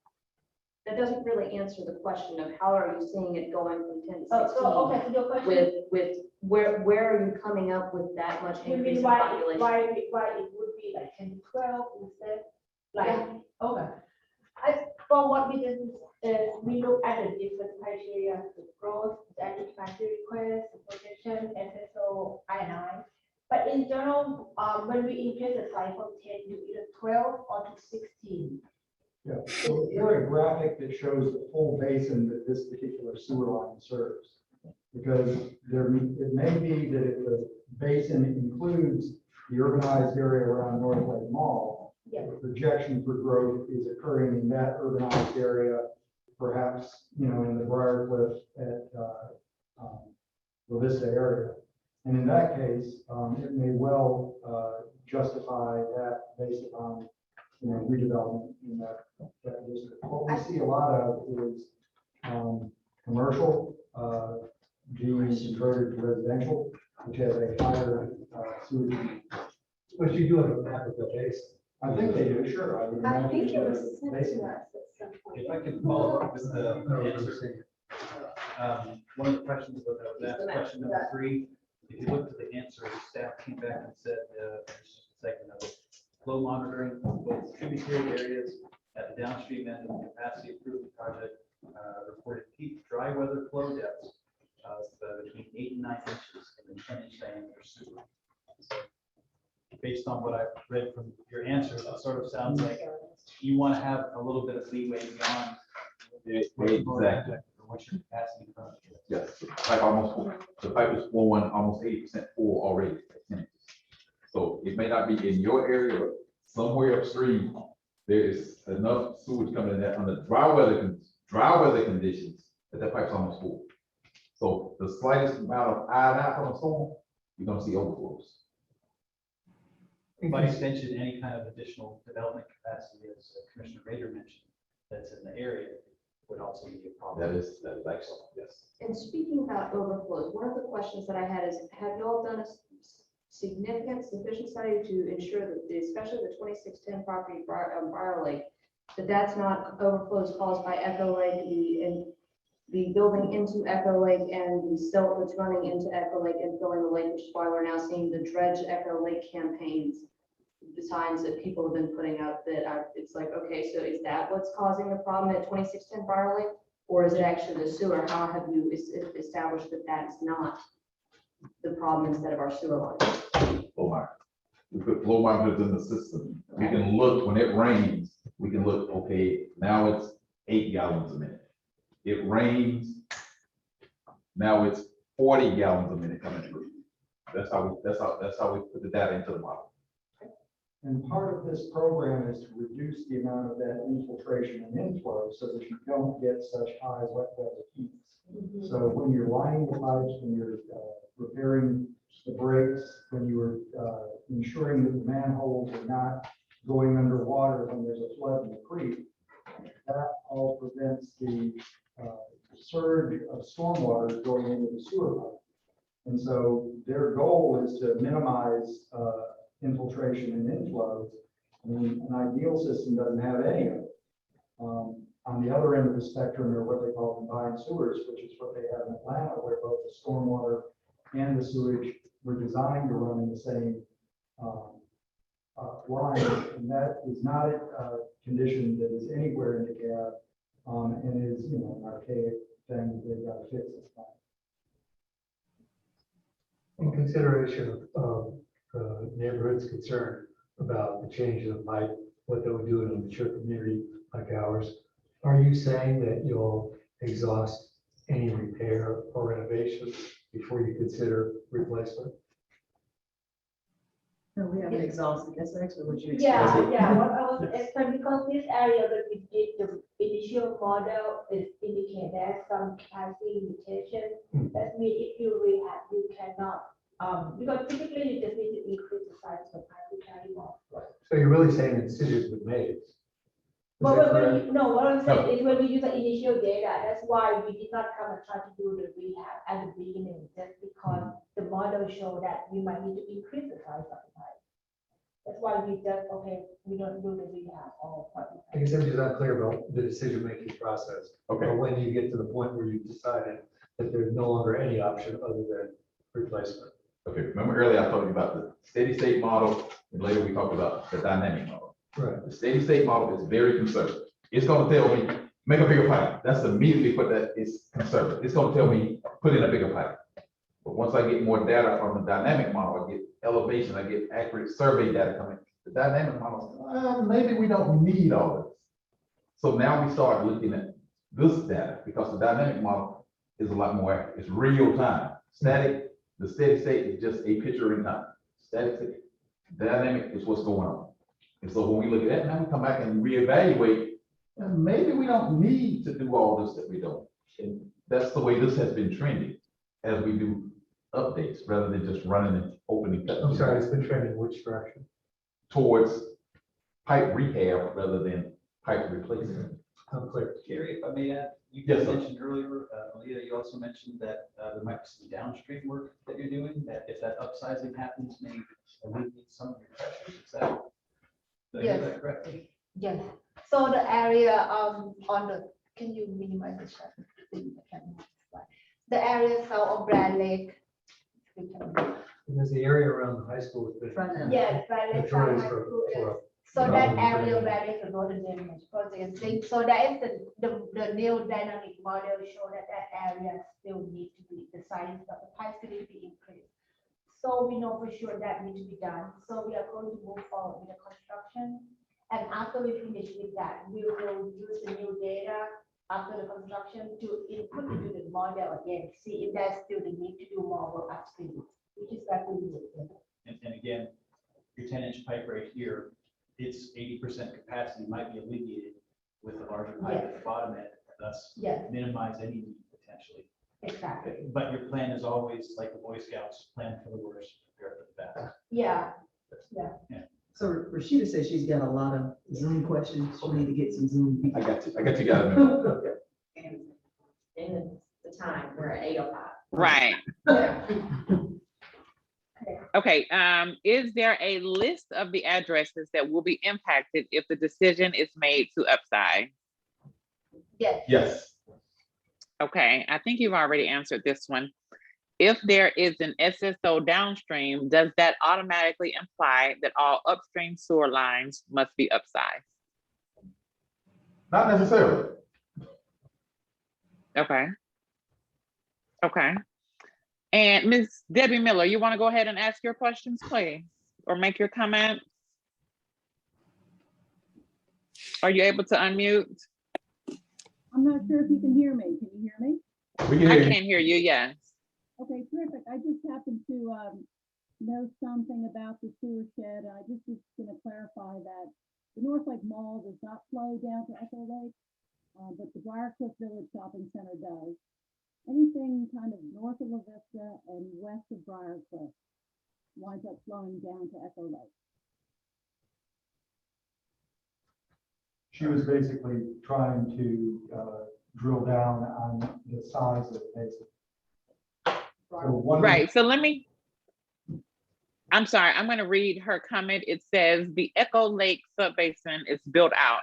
That doesn't really answer the question of how are you seeing it going from 10 to 16? Okay, so your question. With where are you coming up with that much You increase mean in why population? it would be like 10 to 12 instead? Like, okay. From what we did, we look at the different criteria, the growth, the capacity request, the projection, SSO, I&I. But in general, when we increase the size from 10 to 12 or to 16? Yeah, so here a graphic that shows the full basin that this particular sewer line serves. Because it may be that if the basin includes the urbanized area around North Lake Mall, Yeah. the projection for growth is occurring in that urbanized area, perhaps, in the Briarcliff at La Vista area. And in that case, it may well justify that based upon, redevelopment in that district. What we see a lot of is commercial being converted to residential, which has a higher sewage. But you do have a map of the basin. I think they do, sure. would I imagine think it was the sent basin. to us at some point. If I could follow up with I don't remember answer. seeing it. One of the questions that was asked, question number 3, if you looked at the answer, staff came back and said, there's just a segment of it. Flow monitoring of both tributary areas at the downstream end of the capacity improvement project reported peak dry weather flow depths of between 8 and 9 inches in the 10-inch diameter sewer. So, based on what I've read from your answers, it sort of sounds like you want to have a little bit of leeway beyond Exactly. or what your capacity currently is. Yes, the pipe almost full. The pipe is flowing almost 80% full already at 10 inches. So it may not be in your area, but somewhere upstream, there is enough sewage coming in there under dry weather conditions that pipe's almost full. So the slightest amount of iodine from a storm, you're gonna see overflows. By extension, any kind of additional development capacity, as Commissioner Rader mentioned, that's in the area would also be a problem. That is excellent, yes. And speaking about overflows, one of the questions that I had is, have you all done a significant sufficient study to ensure that, especially the 2610 property, Briar Lake, that's not overflows caused by Echo Lake, the building into Echo Lake and the silt that's running into Echo Lake and filling the lake, which is why we're now seeing the Dredge Echo Lake campaigns, the signs that people have been putting up that it's like, okay, so is that what's causing the problem at 2610 Briar Lake? Or is it actually the sewer? How have you established that that's not the problem instead of our sewer line? Flow monitor. We put flow monitors in the system. We can look when it rains, we can look, okay, now it's 8 gallons a minute. It rains, now it's 40 gallons a minute coming through. That's how we put the data into the model. And part of this program is to reduce the amount of that infiltration and inflow so that you don't get such high wet weather peaks. So when you're lining the pipes, when you're repairing the breaks, when you are ensuring that the manholes are not going underwater when there's a flood in the creek, that all prevents the surge of stormwater going into the sewer pipe. And so their goal is to minimize infiltration and inflows. I mean, an ideal system doesn't have any of it. On the other end of the spectrum are what they call combined sewers, which is what they have in Atlanta, where both the stormwater and the sewage were designed to run in the same line. And that is not a condition that is anywhere in DeKalb and is, an archaic thing that they've got to fix this time. In consideration of neighborhood's concern about the change of the pipe, what they would do in a mature community like ours, are you saying that you'll exhaust any repair or renovation before you consider replacement? No, we haven't exhausted. That's actually what you. Yeah, what I was asking, because this area that we did the initial model is indicate there's some capacity limitation. That means if you rehab, you cannot, because typically you just need to increase the size of the pipe to carry more. So you're really saying the decisions were made? But what I'm saying is when we use the initial data, that's why we did not come and try to do the rehab at the beginning, just because the model showed that we might need to increase the size of the pipe. That's why we just, okay, we don't do the rehab or what. I guess I'm just not clear about the decision-making process. Okay. Or when you get to the point where you've decided that there's no longer any option other than replacement. Okay, remember earlier I told you about the steady state model, and later we talked about the dynamic model. Right. The steady state model is very conservative. It's gonna tell me, make a bigger pipe. That's immediately what that is conservative. It's gonna tell me, put in a bigger pipe. But once I get more data from the dynamic model, I get elevation, I get accurate survey data coming, The dynamic model, maybe we don't need all this. So now we start looking at this data because the dynamic model is a lot more accurate. It's real time. Static, the steady state is just a picture in time. Static state, dynamic is what's going on. And so when we look at that, now we come back and reevaluate, and maybe we don't need to do all this that we don't. And that's the way this has been trending as we do updates rather than just running and opening. I'm sorry, it's been trending which direction? Towards pipe rehab rather than pipe replacement. I'm clear. Gary, if I may add, you Yes, guys sir. mentioned earlier, Leah, you also mentioned that there might be some downstream work that you're doing, that if that upsizing happens, may alleviate some of your pressures. Is that, did I hear Yes. that correctly? Yes, so the area on the, can you minimize the shot? The area south of Brad Lake. There's the area around the high school with the. Front end. Yes, Brad Lake. Notorious High for- School is- for- So for that urban area planning. where is the northern damage project, so that is the new dynamic model show that that area still need to be, the size of the pipe still need to be increased. So we know for sure that need to be done, so we are going to move forward with the construction. And after we finish with that, we will use the new data after the construction to input into the model again, see if there's still the need to do more work upstream, which is what we do. And again, your 10-inch pipe right here, its 80% capacity might be alleviated with the larger pipe at the bottom end, thus Yes, minimize any need potentially. exactly, But your plan is always like the Boy Scouts, plan for the worst, prepare for the best. yeah. So Rashida says she's got a lot of Zoom questions. She'll need to get some Zoom people. I got you guys. Now. In the time, we're at 8:05. Right. Yeah. Okay, is there a list of the addresses that will be impacted if the decision is made to upsize? Yes. Yes. Okay, I think you've already answered this one. If there is an SSO downstream, does that automatically imply that all upstream sewer lines must be upsized? Not necessarily. Okay. Okay. And Ms. Debbie Miller, you want to go ahead and ask your questions, please, or make your comments? Are you able to unmute? I'm not sure if you can hear me. Can you hear me? We can I hear you. can hear you, yes. Okay, terrific. I just happened to know something about the sewer shed. I just was going to clarify that the North Lake Mall does not flow down to Echo Lake, but the Briarcliff Village Shopping Center does. Anything kind of north of La Vista and west of Briarcliff winds up flowing down to Echo Lake. She was basically trying to drill down on the size of the basin. So one of the- Right, so I'm sorry, I'm gonna read her comment. It says, the Echo Lake subbasin is built out.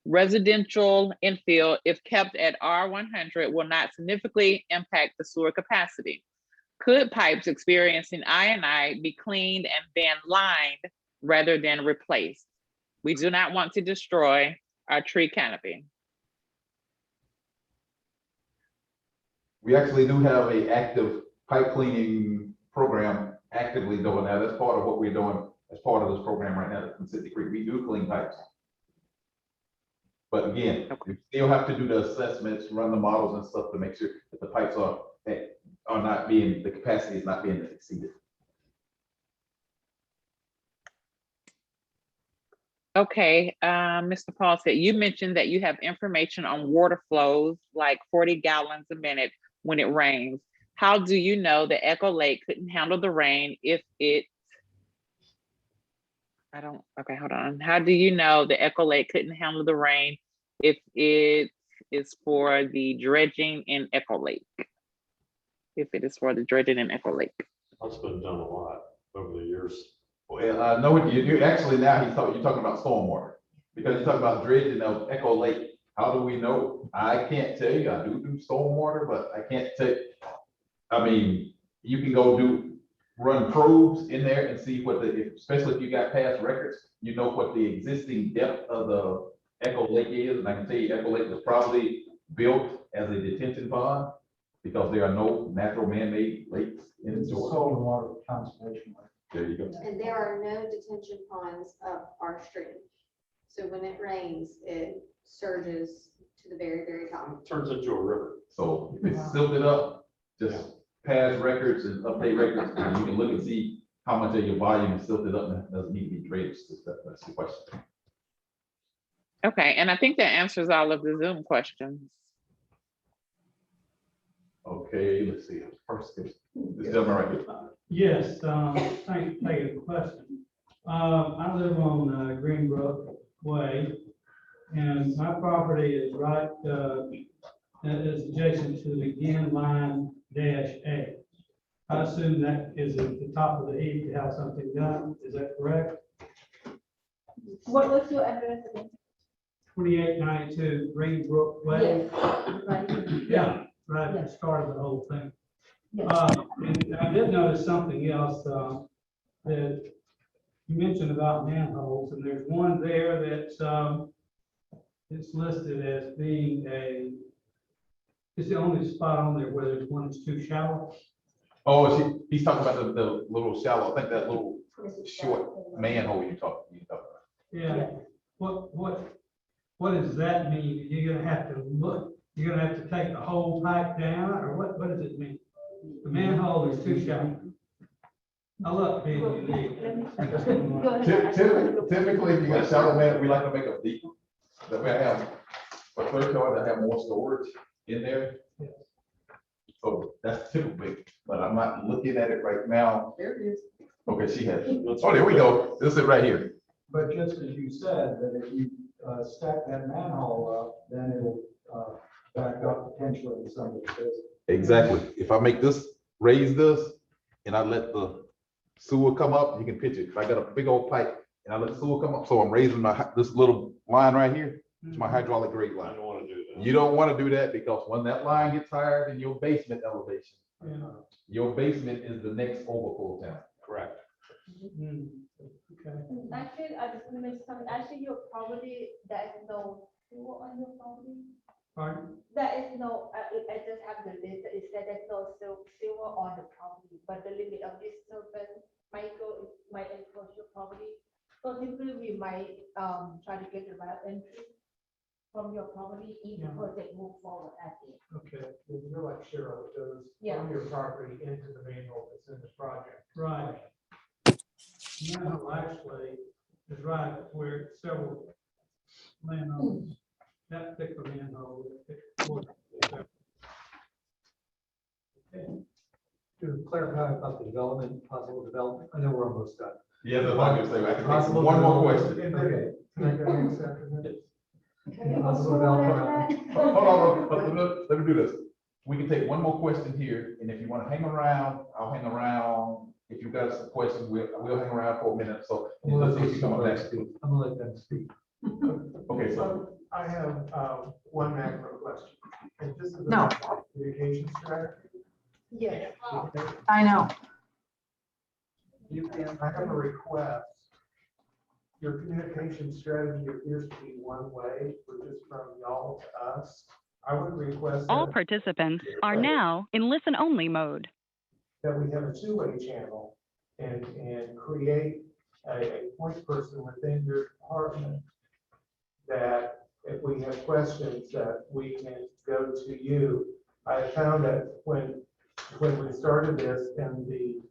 Residential infill, if kept at R100, will not significantly impact the sewer capacity. Could pipes experiencing I&I be cleaned and then lined rather than replaced? We do not want to destroy our tree canopy. We actually do have a active pipe cleaning program actively doing that. That's part of what we're doing as part of this program right now at Mississippi Creek. We do clean pipes. But again, we still have to do the assessments, run the models and stuff to make sure that the pipes are not being, the capacity is not being exceeded. Okay, Mr. Paul said, you mentioned that you have information on water flows, like 40 gallons a minute when it rains. How do you know that Echo Lake couldn't handle the rain if it, okay, hold on. How do you know the Echo Lake couldn't handle the rain if it is for the dredging in Echo Lake? If it is for the dredging in Echo Lake. That's been done a lot over the years. Well, no, you actually now you're talking about stormwater because you're talking about dredging of Echo Lake. How do we know? I can't tell you. I do stormwater, but I can't tell. I mean, you can go run probes in there and see what especially if you got past records, you know what the existing depth of the Echo Lake is. And I can tell you Echo Lake was probably built as a detention pond because there are no natural man-made lakes in It's the a soil. soil and water conservation. There you go. And there are no detention ponds up our stream. So when it rains, it surges to the very, very top. Turns into a river. So if it's silted up, just pass records and update records, and you can look and see how much of your volume is silted up and doesn't need to be dredged. That's the question. Okay, and I think that answers all of the Zoom questions. Okay, let's see. First, this gentleman right here. Yes, thank you for taking the question. I live on Greenwood Way, and my property is right, is adjacent to the Again line -A. I assume that is at the top of the heap to have something done. Is that correct? What was your address again? 2892 Greenbrook Way. Yes, right. Yeah, right at the start of the whole thing. And I did notice something else, that you mentioned about manholes, and there's one there that's, it's listed as being it's the only spot on there where there's one that's too shallow. Oh, he's talking about the little shallow, I think that little short manhole you talk about. Yeah, what does that mean? You're gonna have to look, you're gonna have to take the whole pipe down, or what does it mean? The manhole is too shallow. I love being unique. Typically, if you got shallow man, we like to make a deeper. That way I have a third yard that have more storage in there. So that's typical, but I'm not looking at it right now. There it is. Okay, she has. Oh, there we go. This is it right here. But just as you said, that if you stack that manhole up, then it'll back up potentially in somebody's business. Exactly. If I make this, raise this, and I let the sewer come up, you can picture it. If I got a big old pipe and I let the sewer come up, so I'm raising this little line right here, it's my hydraulic grate I line. don't want to do that. You don't want to do that because when that line gets higher than your basement elevation, your basement is the next overflow town. Correct. Okay. Actually, I just want to mention something. Actually, your property, there is no sewer on your property. Pardon? There is no, I just have the list. It said there's no sewer on the property, but the limit of disturbance might encroach your property. So simply we might try to get the right entry from your property if the project move forward as it. Okay. You're like Cheryl, it goes Yeah. from your property into the manhole that's in the project. Right. Manhole actually is right where several manholes, that particular manhole. To clarify about the development, possible development, I know we're almost done. Yeah, that's what I was gonna say. I can take Possible one more development. question. Okay. Can I go next after that? Possible development. Hold on, let me do this. We can take one more question here, and if you want to hang around, I'll hang around. If you've got some questions, we'll hang around for a minute, so let's see if you come up next. I'm gonna let them speak. Okay, so, I have one macro question. And this is No. about communication strategy. Yes. I know. I have a request. Your communication strategy appears to be one way, which is from y'all to us. I would request All that participants are now in listen-only mode. we have a two-way channel and create a point person within your department that if we have questions that we can go to you. I found that when we started this and the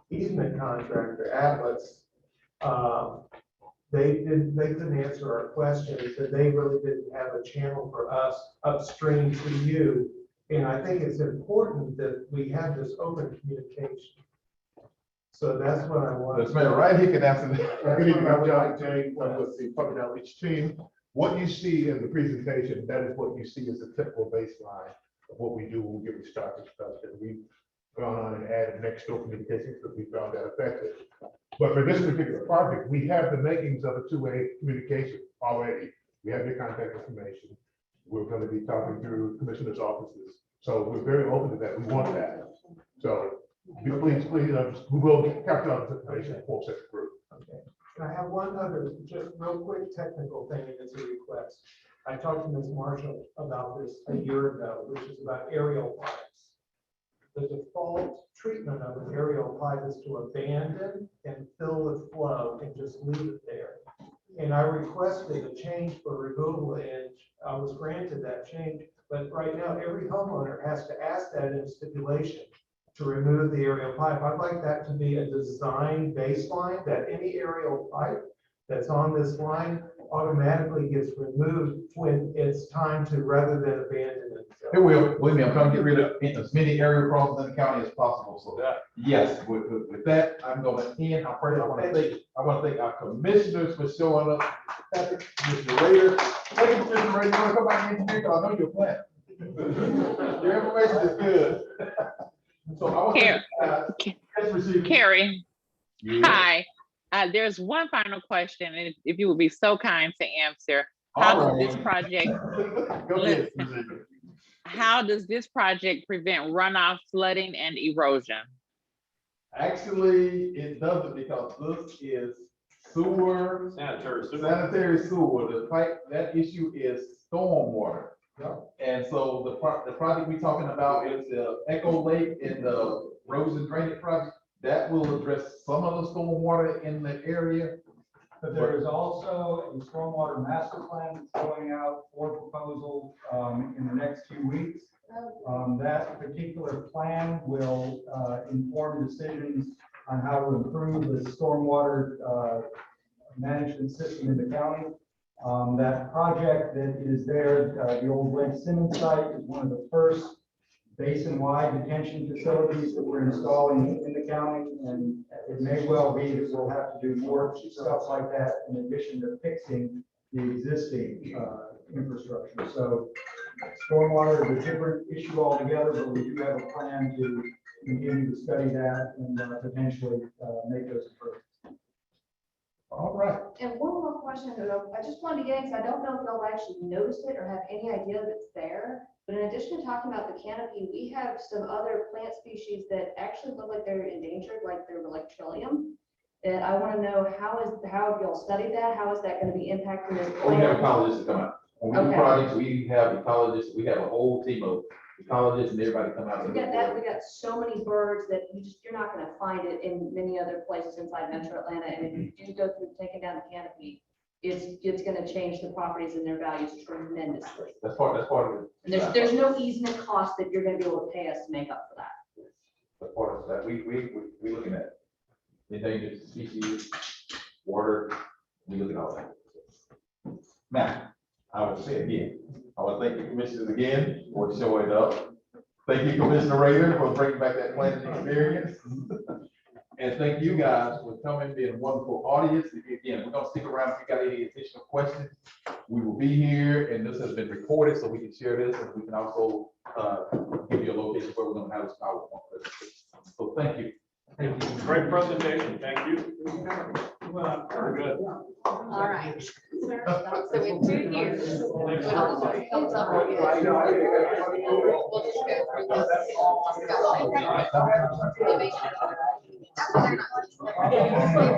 easement contractor, Atlas, they couldn't answer our questions, and they really didn't have a channel for us upstream to you. And I think it's important that we have this open communication. So that's what I want. this man right here can answer that. Good evening, I'm John Jay, I'm with the Public Outreach Team. What you see in the presentation, that is what you see as a typical baseline of what we do when we get restructured stuff. And we've gone on and added next door communications because we found that effective. But for this particular project, we have the makings of a two-way communication already. We have your contact information. We're going to be talking through commissioners' offices. So we're very open to that. We want that. So please, we will capture all this information for such a group. Okay. And I have one other, just real quick technical thing, and it's a request. I talked to Ms. Marshall about this a year ago, which is about aerial pipes. the default treatment of an aerial pipe is to abandon and fill with flow and just leave it there. And I requested a change for removal, and I was granted that change. But right now, every homeowner has to ask that in stipulation to remove the aerial pipe. I'd like that to be a design baseline, that any aerial pipe that's on this line automatically gets removed when it's time to, rather than abandon it. Here we are, believe me, I'm trying to get rid of as many area crossings in the county as possible, so yes, with that, I'm gonna end. I want to thank our commissioners for showing up. Patrick, Mr. Raider, thank you, Mr. Raider, you wanna come back in here, because I know you're planning. Your information is good. So I want to. Carrie, Yeah. hi. There's one final question, and if you would be so kind to answer, how does this project, Go ahead, Susan. how does this project prevent runoff, flooding, and erosion? Actually, it doesn't, because this is sewer. Sanitary sewer. The pipe, that issue is stormwater. And so the project we're talking about is the Echo Lake and the roads and drainage project. That will address some of the stormwater in the area. But there is also a stormwater master plan that's going out for proposal in the next few weeks. That particular plan will inform decisions on how to improve the stormwater management system in the county. That project that is there, the old Lake Simmons site, is one of the first basin-wide detention facilities that we're installing in the county, and it may well be that we'll have to do more stuff like that in addition to fixing the existing infrastructure. So stormwater is a different issue altogether, but we do have a plan to continue to study that and potentially make those improvements. All right. And one more question, I just wanted to get in, because I don't know if y'all actually noticed it or have any idea that it's there. But in addition to talking about the canopy, we have some other plant species that actually look like they're endangered, like they're like trillium. And I want to know how have y'all studied that? How is that going to be impacting this? We have ecologists come out. When we do Okay. projects, we have ecologists, we have a whole team of ecologists and everybody come out. We got that, we got so many birds that you're not going to find it in many other places inside Metro Atlanta. And if you do go through taking down the canopy, it's going to change the properties and their values tremendously. That's part of it. And there's no easement cost that you're going to be able to pay us to make up for that. That's part of that. We looking at endangered species, water, we look at all that. Now, I will say again, I want to thank the commissioners again for showing up. Thank you, Commissioner Raider, for bringing back that planning experience. And thank you guys for coming, being a wonderful audience. Again, we're gonna stick around if you got any additional questions. We will be here, and this has been recorded, so we can share this, and we can also give you a location where we're gonna have this PowerPoint presentation. So thank you. Thank you. Great presentation. Thank you. Well, Very good. All right. So in 2 years, when all of this comes up, we'll just go through this. Discussion.